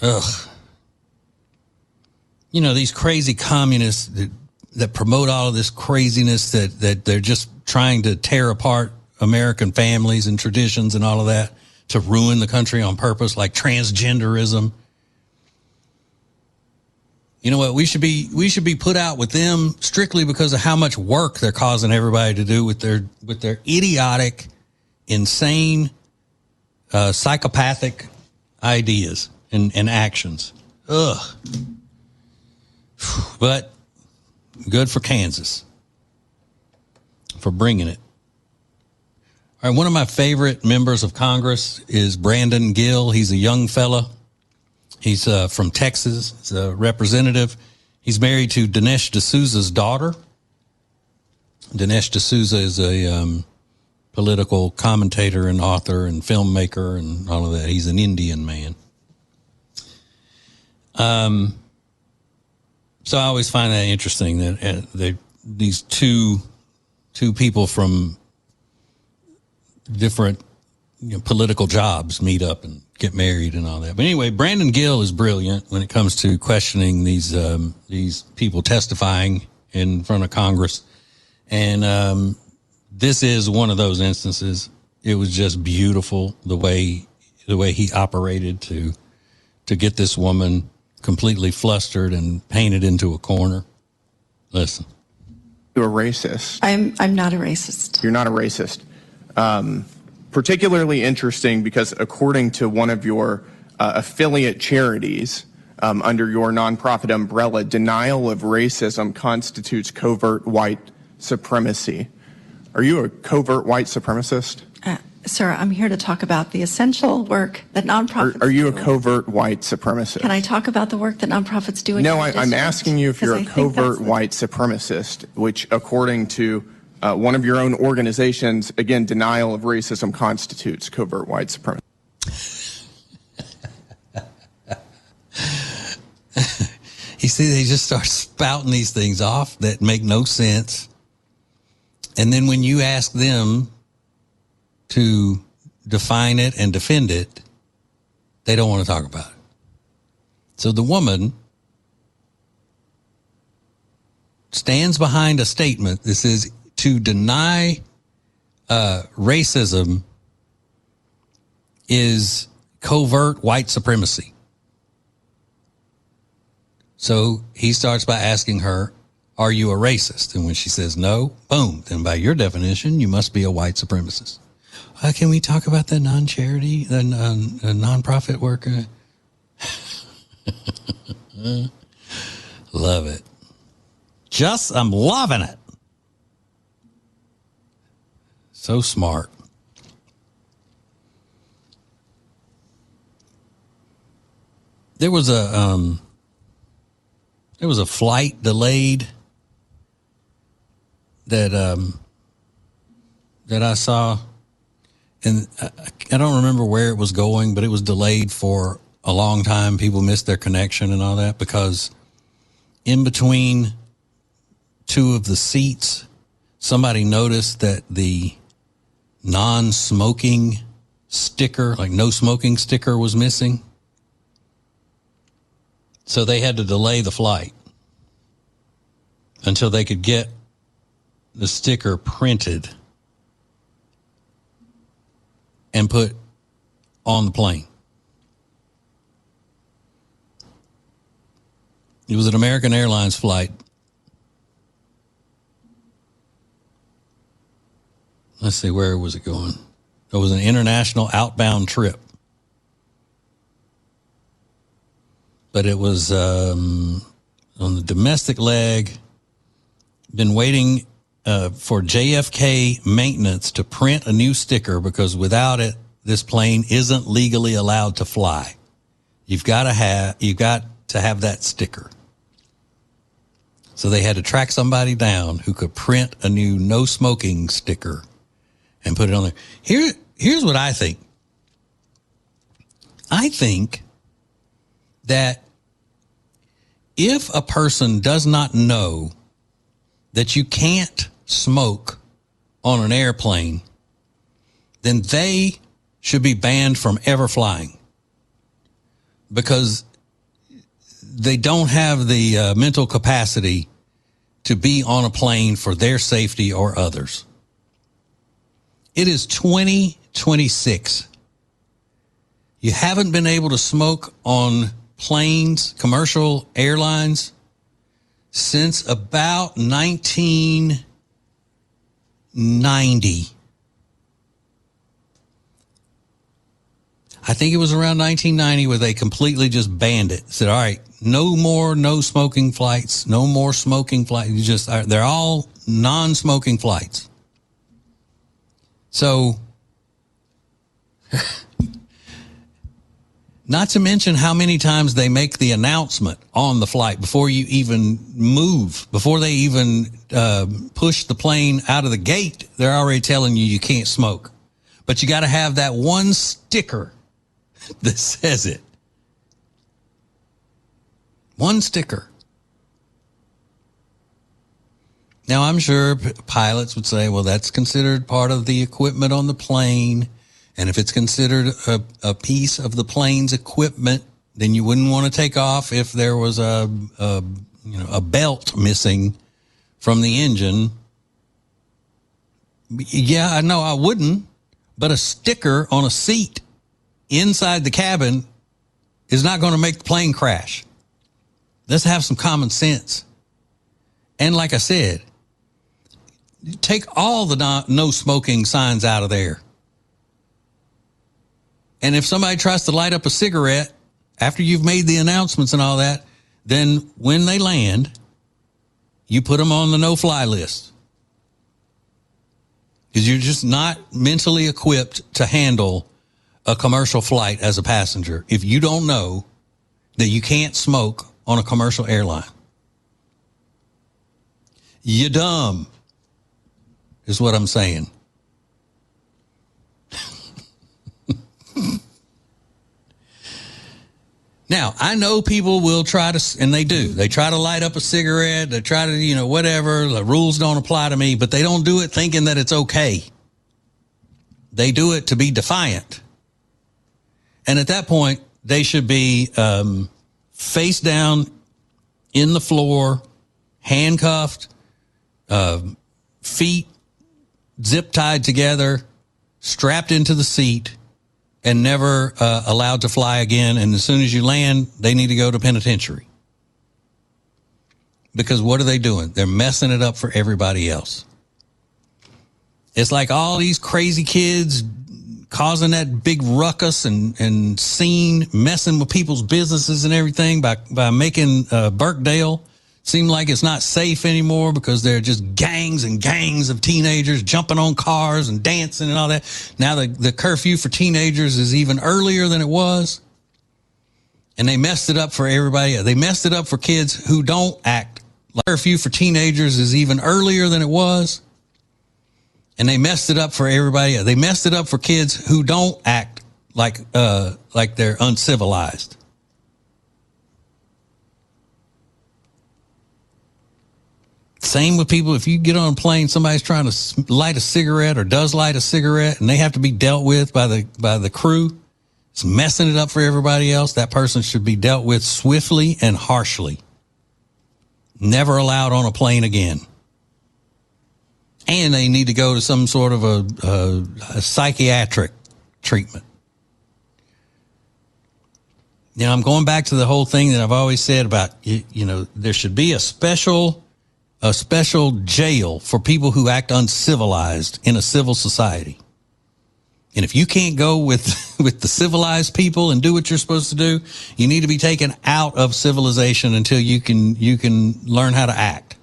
Ugh. These crazy communists that promote all of this craziness that they're just trying to tear apart American families and traditions and all of that to ruin the country on purpose, like transgenderism. You know what? We should be put out with them strictly because of how much work they're causing everybody to do with their idiotic, insane, psychopathic ideas and actions. Ugh. But good for Kansas for bringing it. All right, one of my favorite members of Congress is Brandon Gill. He's a young fella. He's from Texas. He's a representative. He's married to Dinesh D'Souza's daughter. Dinesh D'Souza is a political commentator and author and filmmaker and all of that. He's an Indian man. So I always find that interesting that these two people from different political jobs meet up and get married and all that. But anyway, Brandon Gill is brilliant when it comes to questioning these people testifying in front of Congress. And this is one of those instances. It was just beautiful the way he operated to get this woman completely flustered and painted into a corner. Listen. You're a racist. I'm not a racist. You're not a racist. Particularly interesting because according to one of your affiliate charities under your nonprofit umbrella, denial of racism constitutes covert white supremacy. Are you a covert white supremacist? Sir, I'm here to talk about the essential work that nonprofits Are you a do. covert white supremacist? Can I talk about the work that nonprofits do in No, your I'm district? asking you if you're a covert white supremacist, which, according to one of your own organizations, again, denial of racism constitutes covert white supremacy. You see, they just start spouting these things off that make no sense. And then when you ask them to define it and defend it, they don't want to talk about it. So the woman stands behind a statement that says to deny racism is covert white supremacy. So he starts by asking her, are you a racist? And when she says no, boom, then by your definition, you must be a white supremacist. Can we talk about the non-charity, the nonprofit worker? Love it. I'm loving it. So smart. There was a flight delayed that I saw, and I don't remember where it was going, but it was delayed for a long time. People missed their connection and all that because in between two of the seats, somebody noticed that the non-smoking sticker, like no smoking sticker, was missing. So they had to delay the flight until they could get the sticker printed and put on the plane. It was an American Airlines flight. Let's see, where was it going? It was an international outbound trip. But it was on the domestic leg, been waiting for JFK maintenance to print a new sticker because without it, this plane isn't legally allowed to fly. You've got to have that sticker. So they had to track somebody down who could print a new no smoking sticker and put it on there. Here's what I think. I think that if a person does not know that you can't smoke on an airplane, then they should be banned from ever flying because they don't have the mental capacity to be on a plane for their safety or others. It is 2026. You haven't been able to smoke on planes, commercial airlines, since about 1990. I think it was around 1990 where they completely just banned it. Said, all right, no more no smoking flights, no more smoking flights. They're all non-smoking flights. So, not to mention how many times they make the announcement on the flight before you even move, before they even push the plane out of the gate, they're already telling you can't smoke. But you got to have that one sticker that says it. One sticker. Now, I'm sure pilots would say, well, that's considered part of the equipment on the plane. And if it's considered a piece of the plane's equipment, then you wouldn't want to take off if there was a belt missing from the engine. Yeah, I know I wouldn't, but a sticker on a seat inside the cabin is not going to make the plane crash. Let's have some common sense. And like I said, take all the no smoking signs out of there. And if somebody tries to light up a cigarette after you've made the announcements and all that, then when they land, you put them on the no-fly list. Because You're just not mentally equipped to handle a commercial flight as a passenger if you don't know that you can't smoke on a commercial airline. You're dumb, is what I'm saying. Now, I know people will try to, and they do. They try to light up a cigarette. They try to, whatever. The rules don't apply to me, but they don't do it thinking that it's okay. They do it to be defiant. And at that point, they should be face down in the floor, handcuffed, feet zip tied together, strapped into the seat, and never allowed to fly again. And as soon as you land, they need to go to penitentiary. Because what are they doing? They're messing it up for everybody else. It's like all these crazy kids causing that big ruckus and scene, messing with people's businesses and everything by making Burkdale seem like it's not safe anymore because they're just gangs and gangs of teenagers jumping on cars and dancing and all that. Now the curfew for teenagers is even earlier than it was. And they messed it up for everybody. They messed it up for kids who don't act like curfew for teenagers is even earlier than it was. And they messed it up for everybody. They messed it up for kids who don't act like they're uncivilized. Same with people. If you get on a plane, somebody's trying to light a cigarette or does light a cigarette, and they have to be dealt with by the crew. It's messing it up for everybody else. That person should be dealt with swiftly and harshly. Never allowed on a plane again. And they need to go to some sort of a psychiatric treatment. Now, I'm going back to the whole thing that I've always said about, there should be a special jail for people who act uncivilized in a civil society. And if you can't go with the civilized people and do what you're supposed to do, you need to be taken out of civilization until you can learn how to act.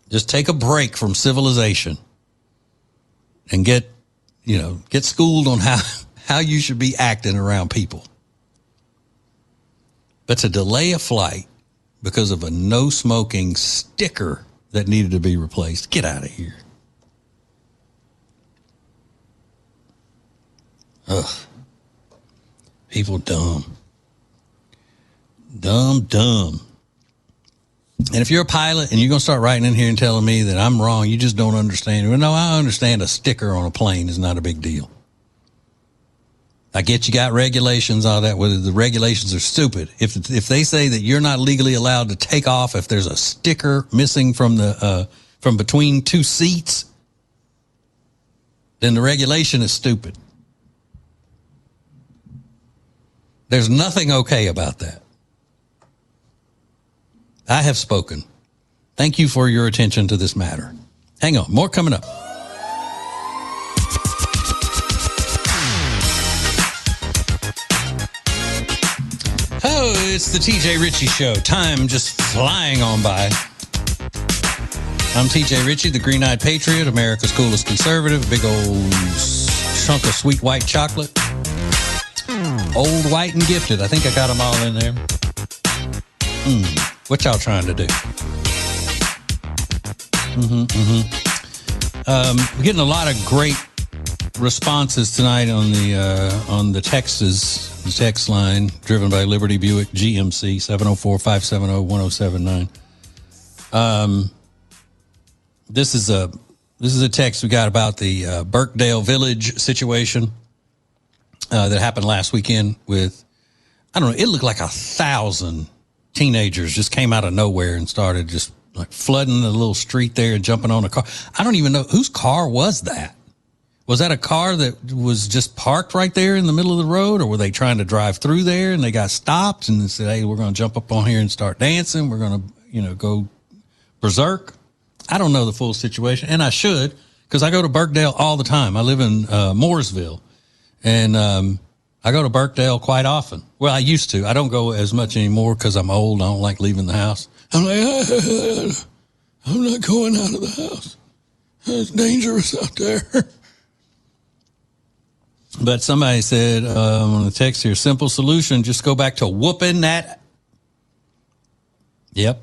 Just take a break from civilization and get schooled on how you should be acting around people. But to delay a flight because of a no smoking sticker that needed to be replaced, get out of here. Ugh. People dumb. Dumb. And if you're a pilot and you're going to start writing in here and telling me that I'm wrong, you just don't understand. Well, no, I understand a sticker on a plane is not a big deal. I get you got regulations, all that, whether the regulations are stupid. If they say that you're not legally allowed to take off if there's a sticker missing from between two seats, then the regulation is stupid. There's nothing okay about that. I have spoken. Thank you for your attention to this matter. Hang on, more coming up. Oh, it's the TJ Ritchie Show. Time just flying on by. I'm TJ Ritchie, the green-eyed patriot, America's coolest conservative, big old chunk of sweet white chocolate. Old, white, and gifted. I think I got them all in there. What y'all trying to do? We're getting a lot of great responses tonight on the text line driven by Liberty Buick GMC 704-570-1079. This is a text we got about the Burkdale Village situation that happened last weekend with, I don't know, it looked like 1,000 teenagers just came out of nowhere and started just like flooding the little street there and jumping on a car. I don't even know whose car was that. Was that a car that was just parked right there in the middle of the road, or were they trying to drive through there and they got stopped and they said, hey, we're going to jump up on here and start dancing. We're going to, go berserk. I don't know the full situation, and I should, because I go to Burkdale all the time. I live in Mooresville, and I go to Burkdale quite often. Well, I used to. I don't go as much anymore because I'm old. I don't like leaving the house. I'm like, I'm not going out of the house. It's dangerous out there. But somebody said on the text here, simple solution, just go back to whooping that. Yep.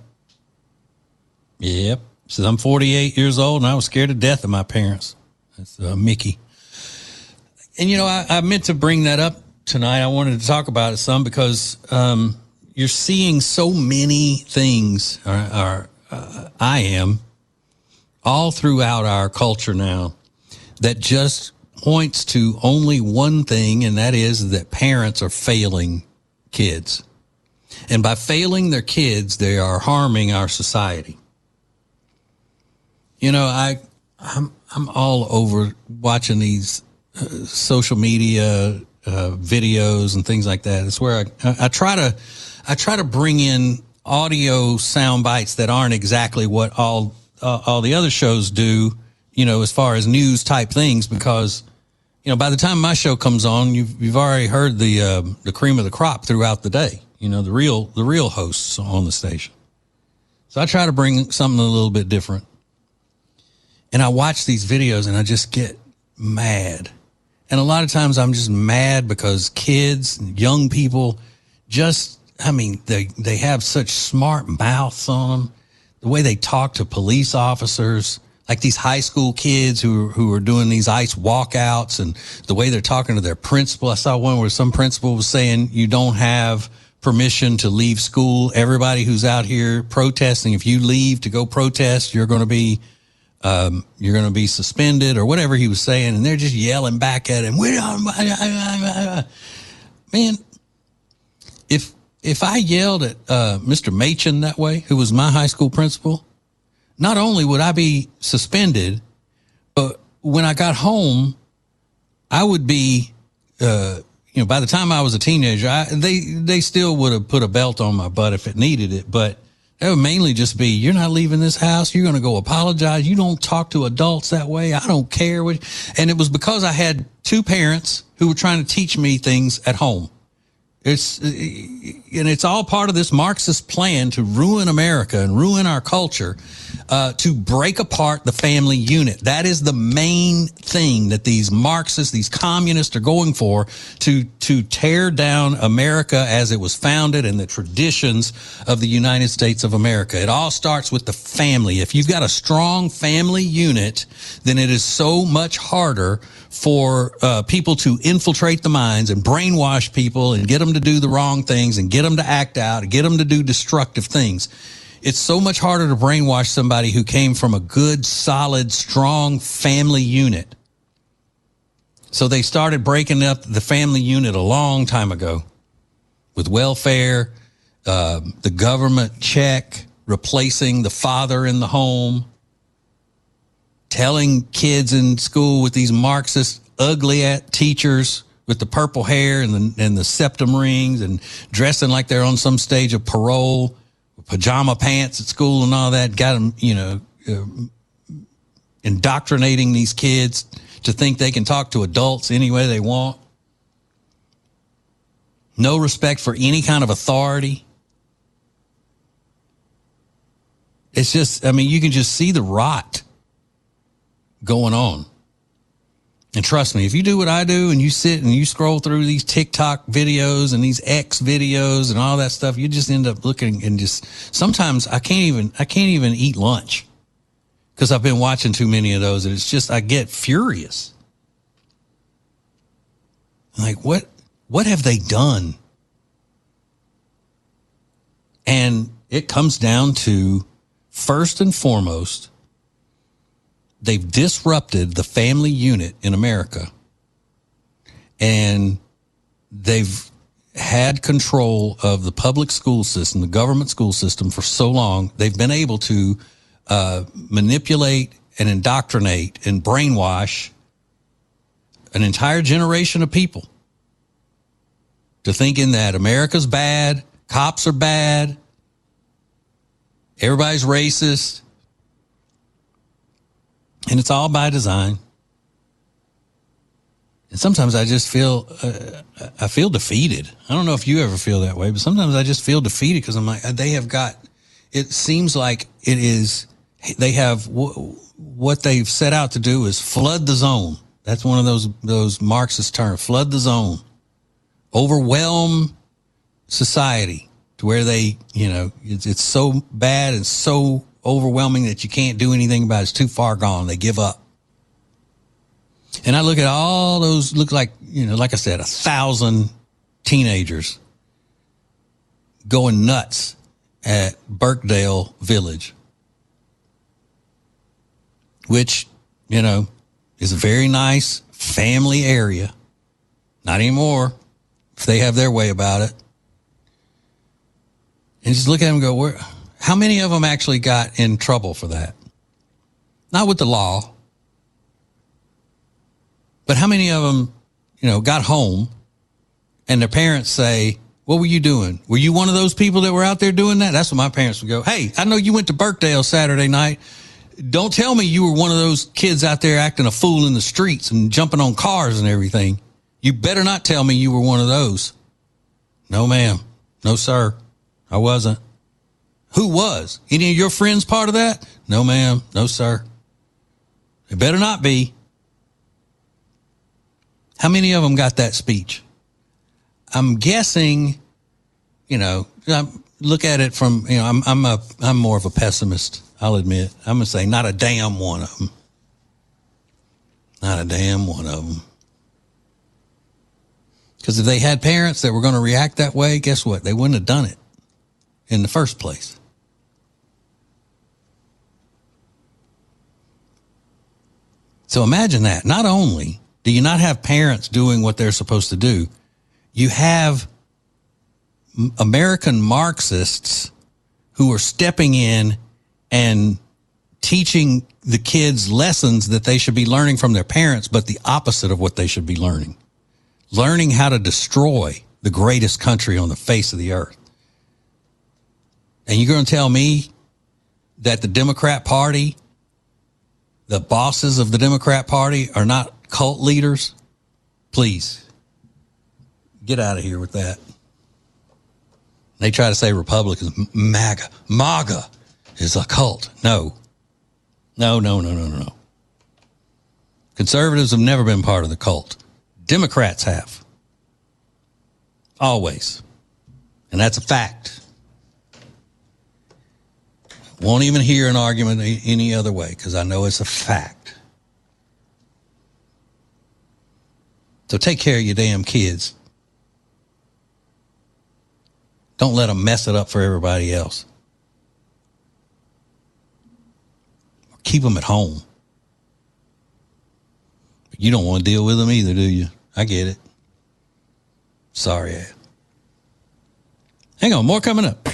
Says I'm 48 years old and I was scared to death of my parents. That's Mickey. And, I meant to bring that up tonight. I wanted to talk about it some because you're seeing so many things, I am, all throughout our culture now that just points to only one thing, and that is that parents are failing kids. And by failing their kids, they are harming our society. I'm all over watching these social media videos and things like that. It's where I try to bring in audio sound bites that aren't exactly what all the other shows do, as far as news type things, because by the time my show comes on, you've already heard the cream of the crop throughout the day. The real hosts on the station. So I try to bring something a little bit different. And I watch these videos and I just get mad. And a lot of times I'm just mad because kids and young people they have such smart mouths on them. The way they talk to police officers, like these high school kids who are doing these ICE walkouts, and the way they're talking to their principal. I saw one where some principal was saying, you don't have permission to leave school. Everybody who's out here protesting, if you leave to go protest, you're going to be suspended, or whatever he was saying. And they're just yelling back at him. Man, if I yelled at Mr. Machen that way, who was my high school principal, not only would I be suspended, but when I got home, I would be, by the time I was a teenager, they still would have put a belt on my butt if it needed it. But that would mainly just be, you're not leaving this house. You're going to go apologize. You don't talk to adults that way. I don't care. And it was because I had two parents who were trying to teach me things at home. It's all part of this Marxist plan to ruin America and ruin our culture, to break apart the family unit. That is the main thing that these Marxists, these communists are going for, to tear down America as it was founded and the traditions of the United States of America. It all starts with the family. If you've got a strong family unit, then it is so much harder for people to infiltrate the minds and brainwash people and get them to do the wrong things and get them to act out and get them to do destructive things. It's so much harder to brainwash somebody who came from a good, solid, strong family unit. So they started breaking up the family unit a long time ago with welfare, the government check, replacing the father in the home, telling kids in school with these Marxist ugly teachers with the purple hair and the septum rings and dressing like they're on some stage of parole, pajama pants at school and all that, got them, indoctrinating these kids to think they can talk to adults any way they want. No respect for any kind of authority. It's just, you can just see the rot going on. And trust me, if you do what I do and you sit and you scroll through these TikTok videos and these X videos and all that stuff, you just end up looking and just, sometimes I can't even eat lunch because I've been watching too many of those, and it's just, I get furious. Like, what have they done? And it comes down to, first and foremost, they've disrupted the family unit in America, and they've had control of the public school system, the government school system, for so long. They've been able to manipulate and indoctrinate and brainwash an entire generation of people to thinking that America's bad, cops are bad, everybody's racist. And it's all by design. And sometimes I just feel, I feel defeated. I don't know if you ever feel that way, but sometimes I just feel defeated because I'm like, it seems like it is they have what they've set out to do is flood the zone. That's one of those Marxist terms, flood the zone, overwhelm society to where they, it's so bad and so overwhelming that you can't do anything about it. It's too far gone. They give up. And I look at all those, look like, like I said, 1,000 teenagers going nuts at Birkdale Village, which, is a very nice family area. Not anymore, if they have their way about it. And just look at them and go, how many of them actually got in trouble for that? Not with the law, but how many of them, got home and their parents say, what were you doing? Were you one of those people that were out there doing that? That's what my parents would go, hey, I know you went to Birkdale Saturday night. Don't tell me you were one of those kids out there acting a fool in the streets and jumping on cars and everything. You better not tell me you were one of those. No, ma'am. No, sir. I wasn't. Who was? Any of your friends part of that? No, ma'am. No, sir. It better not be. How many of them got that speech? I'm guessing, look at it from, I'm more of a pessimist. I'll admit. I'm going to say not a damn one of them. Not a damn one of them. Because if they had parents that were going to react that way, guess what? They wouldn't have done it in the first place. So imagine that. Not only do you not have parents doing what they're supposed to do, you have American Marxists who are stepping in and teaching the kids lessons that they should be learning from their parents, but the opposite of what they should be learning. Learning how to destroy the greatest country on the face of the earth. And you're going to tell me that the Democrat Party, the bosses of the Democrat Party are not cult leaders? Please, get out of here with that. They try to say Republicans, MAGA is a cult. No. Conservatives have never been part of the cult. Democrats have. Always. And that's a fact. Won't even hear an argument any other way because I know it's a fact. So take care of your damn kids. Don't let them mess it up for everybody else. Keep them at home. You don't want to deal with them either, do you? I get it. Sorry, Ed. Hang on, more coming up.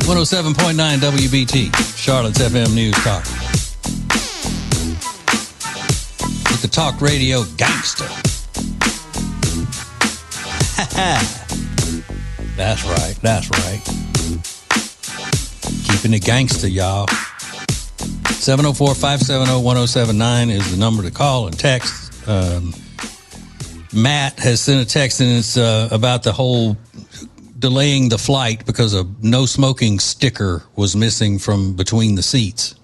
107.9 WBT, Charlotte's FM News Talk. With the talk radio gangster. That's right. Keeping it gangster, y'all. 704-570-1079 is the number to call and text. Matt has sent a text, and it's about the whole delaying the flight because a no smoking sticker was missing from between the seats.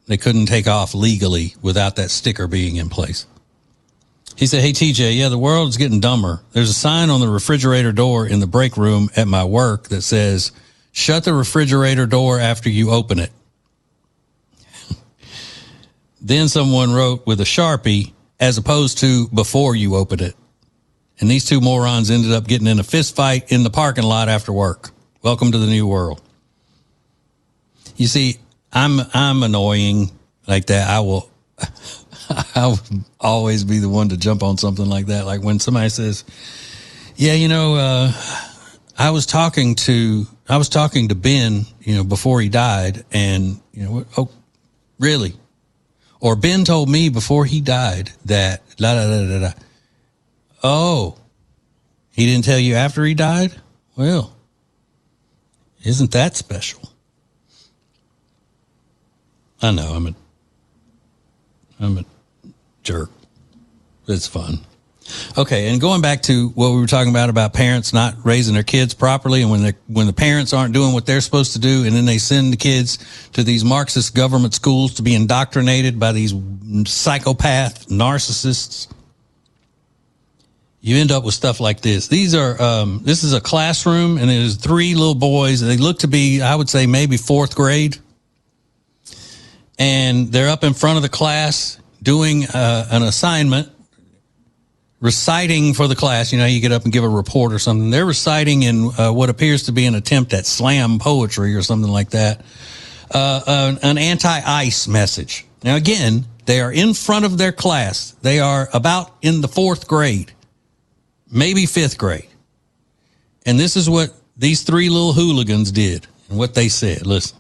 They couldn't take off legally without that sticker being in place. He said, hey, TJ, yeah, the world is getting dumber. There's a sign on the refrigerator door in the break room at my work that says, shut the refrigerator door after you open it. Then someone wrote with a Sharpie, as opposed to before you open it. And these two morons ended up getting in a fist fight in the parking lot after work. Welcome to the new world. You see, I'm annoying like that. I will always be the one to jump on something like that. Like when somebody says, yeah, I was talking to Ben, before he died, and oh, really? Or Ben told me before he died that la da da da da. Oh, he didn't tell you after he died? Well, isn't that special? I know I'm a jerk. It's fun. Okay, and going back to what we were talking about parents not raising their kids properly, and when the parents aren't doing what they're supposed to do, and then they send the kids to these Marxist government schools to be indoctrinated by these psychopath narcissists, you end up with stuff like this. These are this is a classroom, and there's 3 little boys. They look to be, I would say, maybe 4th grade, and they're up in front of the class doing an assignment. Reciting for the class. You know, you get up and give a report or something. They're reciting in what appears to be an attempt at slam poetry or something like that. An anti-ICE message. Now, again, they are in front of their class. They are about in the 4th grade, maybe 5th grade. And this is what these 3 little hooligans did and what they said. Listen.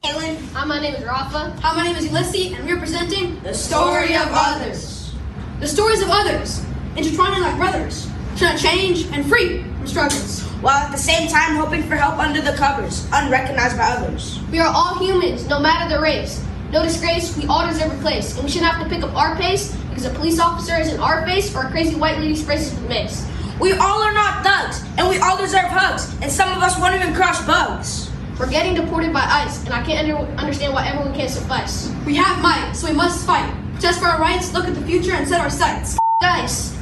Hi, my name is Rafa. Hi, my name is Ulysses, and we're presenting The Story of Others. The stories of others, intertwining like brothers, trying to change and free from struggles. While at the same time hoping for help under the covers, unrecognized by others. We are all humans, no matter the race. No disgrace, we all deserve a place. And we shouldn't have to pick up our pace because a police officer is in our face or a crazy white lady sprays us with mace. We all are not thugs, and we all deserve hugs, and some of us won't even crush bugs. We're getting deported by ICE, and I can't understand why everyone can't suffice. We have might, so we must fight. Just for our rights, look at the future and set our sights. Guys.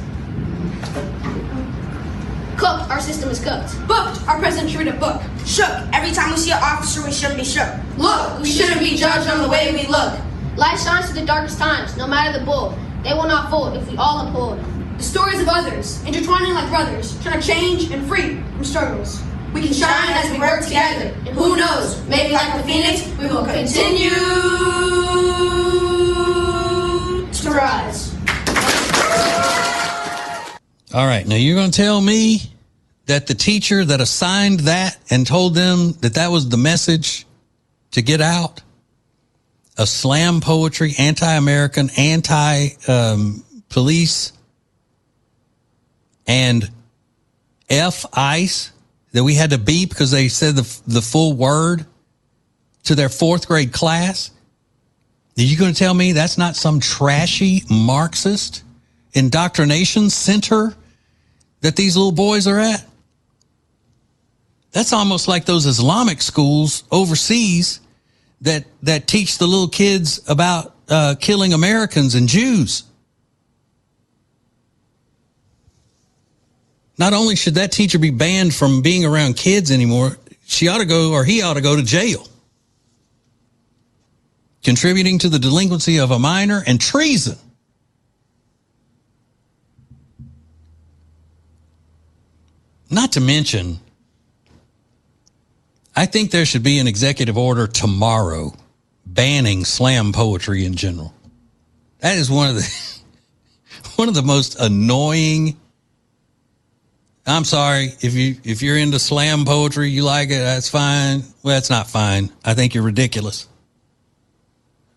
Cooked, our system is cooked. Booked, our president should read a book. Shook, every time we see an officer, we shouldn't be shook. Look, we shouldn't be judged on the way we look. Light shines through the darkest times, no matter the bull. They will not fold if we all uphold. The stories of others, intertwining like brothers, trying to change and free from struggles. We can shine as we work together. And who knows, maybe like the phoenix, we will continue to rise. All right, now you're going to tell me that the teacher that assigned that and told them that that was the message to get out, a slam poetry, anti-American, anti-police, and F-ICE, that we had to beep because they said the full word to their 4th grade class? Are you going to tell me that's not some trashy Marxist indoctrination center that these little boys are at? That's almost like those Islamic schools overseas that teach the little kids about killing Americans and Jews. Not only should that teacher be banned from being around kids anymore, she ought to go, or he ought to go to jail. Contributing to the delinquency of a minor and treason. Not to mention, I think there should be an executive order tomorrow banning slam poetry in general. That is one of the most annoying. I'm sorry, if you're into slam poetry, you like it, that's fine. Well, that's not fine. I think you're ridiculous.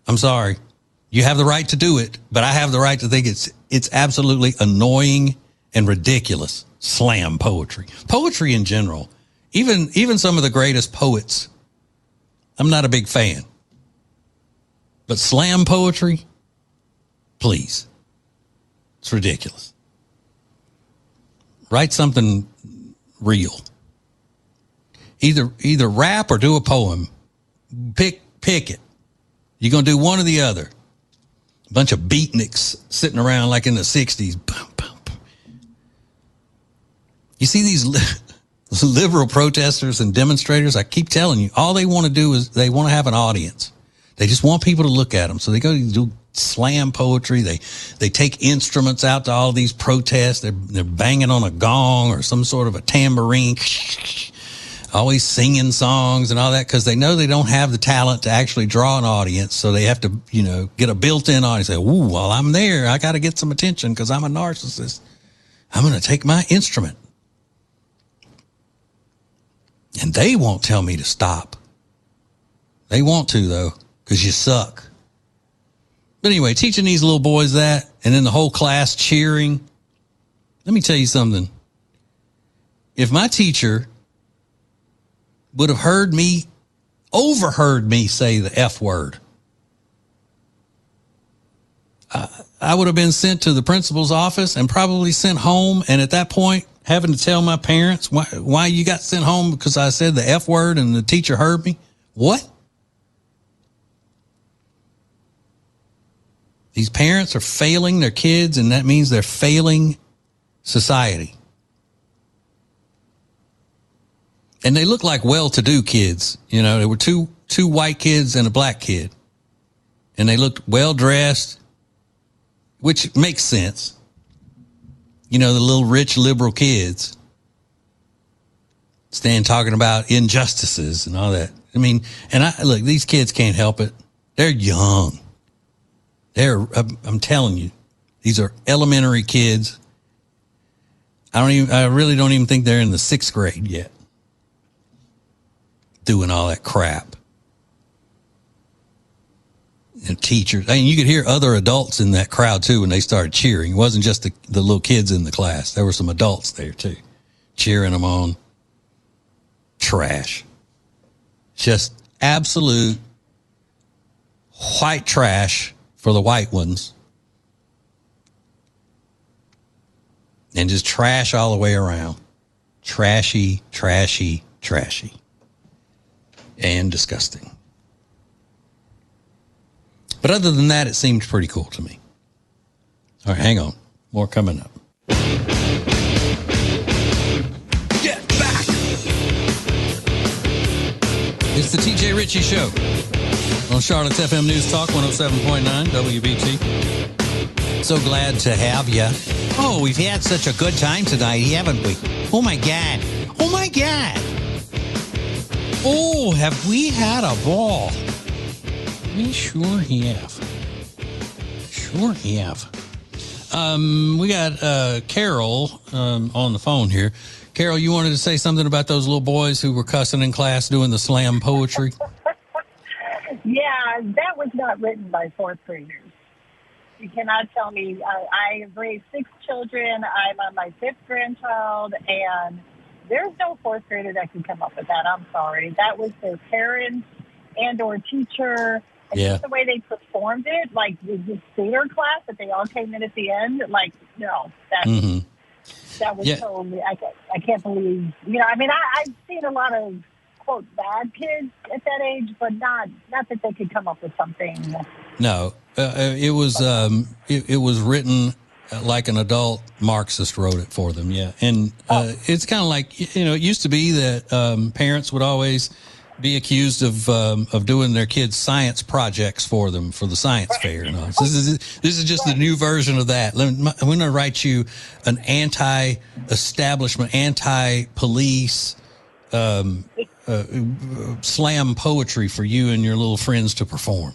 I'm sorry. You have the right to do it, but I have the right to think it's absolutely annoying and ridiculous. Slam poetry. Poetry in general. Even some of the greatest poets, I'm not a big fan. But slam poetry, please. It's ridiculous. Write something real. Either rap or do a poem. Pick it. You're going to do one or the other. A bunch of beatniks sitting around like in the 60s. You see these liberal protesters and demonstrators, I keep telling you, all they want to do is they want to have an audience. They just want people to look at them. So they go do slam poetry. They take instruments out to all these protests. They're banging on a gong or some sort of a tambourine, always singing songs and all that, because they know they don't have the talent to actually draw an audience. So they have to, get a built-in audience. Say, ooh, while I'm there, I got to get some attention because I'm a narcissist. I'm going to take my instrument. And they won't tell me to stop. They want to, though, because you suck. But anyway, teaching these little boys that, and then the whole class cheering. Let me tell you something. If my teacher would have overheard me say the F word, I would have been sent to the principal's office and probably sent home. And at that point, having to tell my parents why you got sent home because I said the F word and the teacher heard me. What? These parents are failing their kids, and that means they're failing society. And they look like well-to-do kids. You know, there were two white kids and a black kid. And they looked well-dressed, which makes sense. You know, the little rich liberal kids stand talking about injustices and all that. I mean, and look, these kids can't help it. They're young. I'm telling you, these are elementary kids. I really don't even think they're in the 6th grade yet. Doing all that crap. And teachers, I mean, you could hear other adults in that crowd too when they started cheering. It wasn't just the little kids in the class. There were some adults there too, cheering them on. Trash. Just absolute white trash for the white ones. And just trash all the way around. Trashy, trashy, trashy. And disgusting. But other than that, it seemed pretty cool to me. All right, hang on. More coming up. Get back! It's the TJ Ritchie Show on Charlotte's FM News Talk 107.9 WBT. So glad to have you. Oh, we've had such a good time tonight, haven't we? Oh, my God. Oh, my God. Oh, have we had a ball? We sure have. Sure have. We got Carol on the phone here. Carol, you wanted to say something about those little boys who were cussing in class doing the slam poetry? Yeah, that was not written by 4th graders. You cannot tell me. I have raised 6 children. I'm on my 5th grandchild, and there's no 4th grader that can come up with that. I'm sorry. That was their parents and or teacher. And just the way they performed it, like the theater class that they all came in at the end, like, no, that was totally, I can't believe, you know, I mean, I've seen a lot of, quote, bad kids at that age, but not that they could come up with something. No, it was written like an adult Marxist wrote it for them, yeah. And it's kind of like, you know, it used to be that parents would always be accused of doing their kids' science projects for them for the science fair. And all. So this is just the new version of that. I'm going to write you an anti-establishment, anti-police slam poetry for you and your little friends to perform.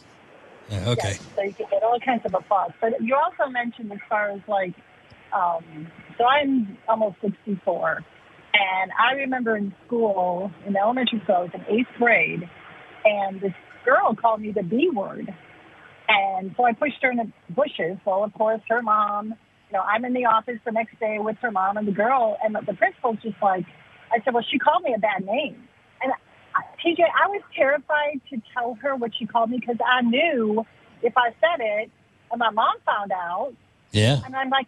Yeah, okay. Yes, so you can get all kinds of applause. But you also mentioned as far as like, so I'm almost 64. And I remember in school, in elementary school, I was in 8th grade, and this girl called me the B word. And so I pushed her in the bushes. Well, of course, her mom, you know, I'm in the office the next day with her mom and the girl, and the principal's just like, I said, well, she called me a bad name. And TJ, I was terrified to tell her what she called me because I knew if I said it and my mom found out. Yeah. And I'm like,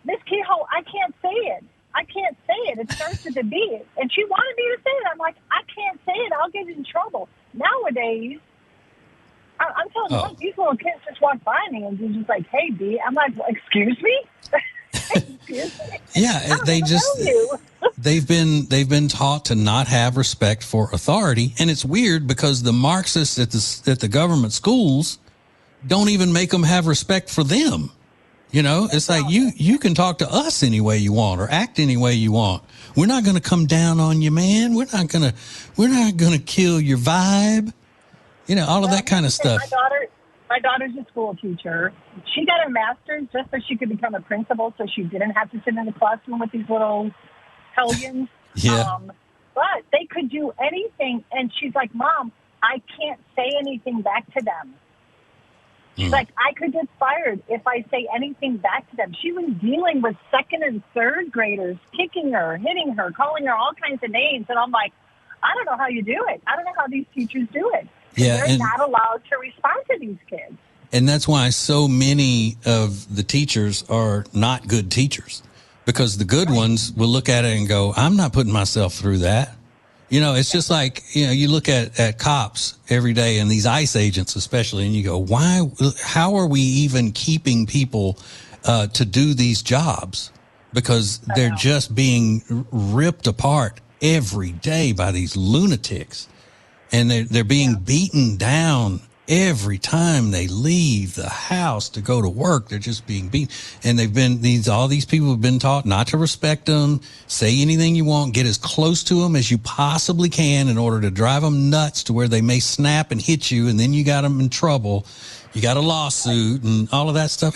Miss Kehoe, I can't say it. I can't say it. It starts with a B. And she wanted me to say it. I'm like, I can't say it. I'll get in trouble. Nowadays, I'm telling you, these little kids just walk by me and they're just like, hey, B. I'm like, well, excuse me? Excuse me? Yeah, they've been taught to not have respect for authority. And it's weird because the Marxists at the government schools don't even make them have respect for them. You know, it's like you can talk to us any way you want or act any way you want. We're not going to come down on you, man. We're not going to kill your vibe. You know, all of that kind of stuff. My daughter's a school teacher. She got her master's just so she could become a principal, so she didn't have to sit in the classroom with these little hellions. Yeah. But they could do anything, and she's like, Mom, I can't say anything back to them. She's like, I could get fired if I say anything back to them. She was dealing with 2nd and 3rd graders, kicking her, hitting her, calling her all kinds of names. And I'm like, I don't know how you do it. I don't know how these teachers do it. Yeah, They're not allowed to respond to these kids. And that's why so many of the teachers are not good teachers, because the good ones will look at it and go, I'm not putting myself through that. You know, it's just like, you know, you look at cops every day and these ICE agents especially, and you go, how are we even keeping people to do these jobs? Because they're just being ripped apart every day by these lunatics, and they're being beaten down every time they leave the house to go to work. They're just being beaten. And all these people have been taught not to respect them, say anything you want, get as close to them as you possibly can in order to drive them nuts to where they may snap and hit you. And then you got them in trouble. You got a lawsuit and all of that stuff.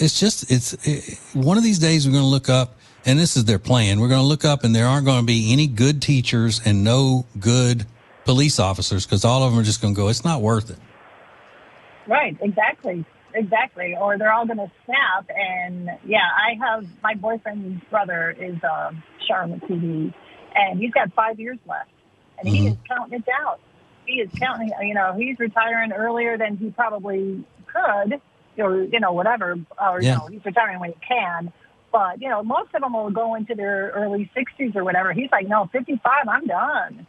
One of these days we're going to look up, and this is their plan. We're going to look up and there aren't going to be any good teachers and no good police officers, because all of them are just going to go, it's not worth it. Right, exactly. Or they're all going to snap. And I have my boyfriend's brother is Charlotte PD, and he's got 5 years left, and he is counting it down. He is counting. You know, he's retiring earlier than he probably could, or whatever. Or he's retiring when he can. But most of them will go into their early 60s or whatever. He's like, no, 55, I'm done.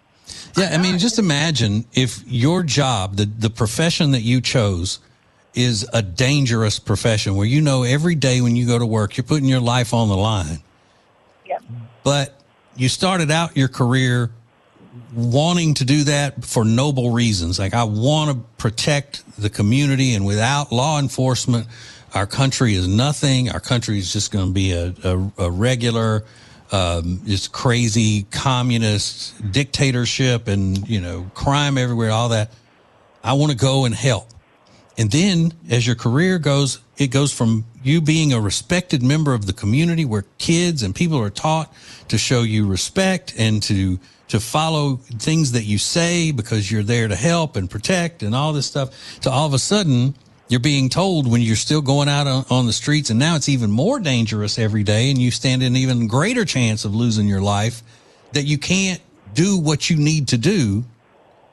Yeah, I mean, just imagine if your job, the profession that you chose, is a dangerous profession where every day when you go to work, you're putting your life on the line. Yep. But you started out your career wanting to do that for noble reasons. Like, I want to protect the community, and without law enforcement, our country is nothing. Our country is just going to be a regular this crazy communist dictatorship and, crime everywhere, all that. I want to go and help. And then as your career goes, it goes from you being a respected member of the community where kids and people are taught to show you respect and to follow things that you say because you're there to help and protect and all this stuff, to all of a sudden you're being told when you're still going out on the streets, and now it's even more dangerous every day, and you stand an even greater chance of losing your life, that you can't do what you need to do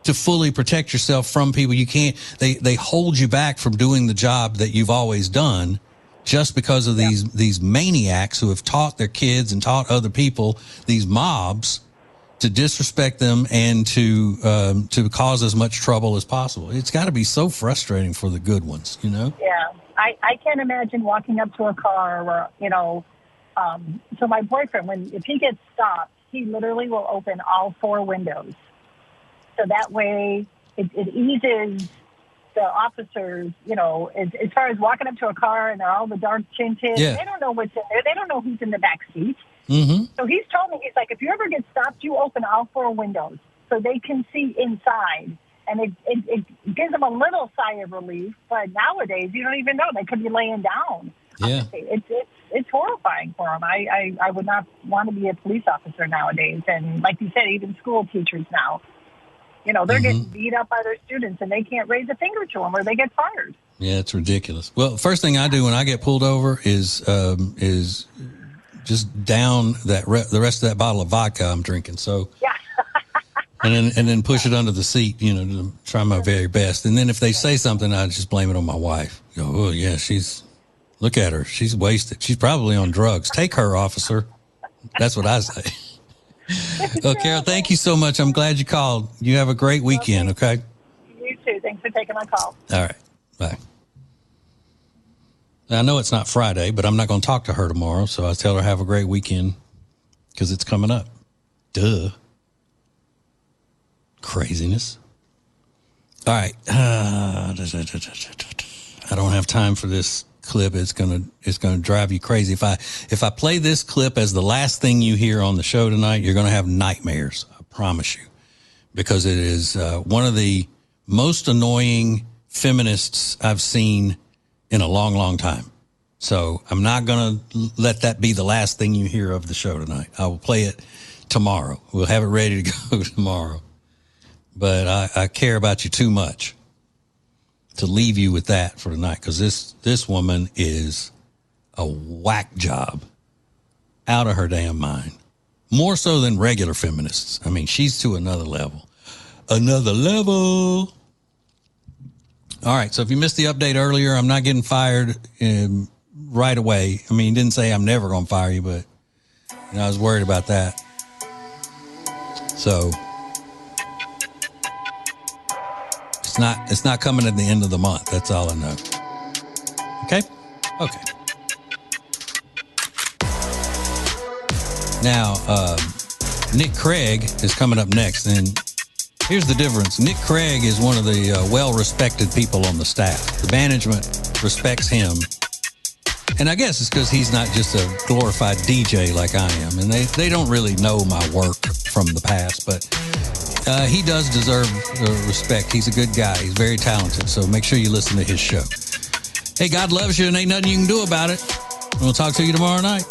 to fully protect yourself from people. You can't, they hold you back from doing the job that you've always done just because of these maniacs who have taught their kids and taught other people, these mobs, to disrespect them and to cause as much trouble as possible. It's got to be so frustrating for the good ones, Yeah, I can't imagine walking up to a car where, so my boyfriend, if he gets stopped, he literally will open all 4 windows. So that way it eases the officers, as far as walking up to a car and they're all the dark tinted. Yeah. They don't know what's in there. They don't know who's in the back seat. Mm-hmm. So he's told me, he's like, if you ever get stopped, you open all 4 windows so they can see inside. And it gives them a little sigh of relief. But nowadays, you don't even know. They could be laying down. Yeah. It's horrifying for them. I would not want to be a police officer nowadays. And like you said, even school teachers now, they're getting beat up by their students and they can't raise a finger to them or they get fired. Yeah, it's ridiculous. Well, first thing I do when I get pulled over is just down the rest of that bottle of vodka I'm drinking. So, yeah. and then push it under the seat, to try my very best. And then if they say something, I just blame it on my wife. Go, oh yeah, look at her. She's wasted. She's probably on drugs. Take her, officer. That's what I say. Well, Carol, thank you so much. I'm glad you called. You have a great weekend. Okay. You too. Thanks for taking my call. All right. Bye. I know it's not Friday, but I'm not going to talk to her tomorrow. So I tell her have a great weekend because it's coming up. Duh. Craziness. All right. I don't have time for this clip. It's going to drive you crazy. If I play this clip as the last thing you hear on the show tonight, you're going to have nightmares. I promise you, because it is one of the most annoying feminists I've seen in a long, long time. So I'm not going to let that be the last thing you hear of the show tonight. I will play it tomorrow. We'll have it ready to go tomorrow. But I care about you too much to leave you with that for tonight, because this woman is a whack job, out of her damn mind. More so than regular feminists. I mean, she's to another level. Another level. All right. So if you missed the update earlier, I'm not getting fired right away. I mean, he didn't say I'm never going to fire you, but I was worried about that. So it's not coming at the end of the month. That's all I know. Okay. Okay. Now, Nick Craig is coming up next, and here's the difference. Nick Craig is one of the well-respected people on the staff. The management respects him. And I guess it's because he's not just a glorified DJ like I am. And they don't really know my work from the past. But he does deserve respect. He's a good guy. He's very talented. So make sure you listen to his show. Hey, God loves you and ain't nothing you can do about it. We'll talk to you tomorrow night.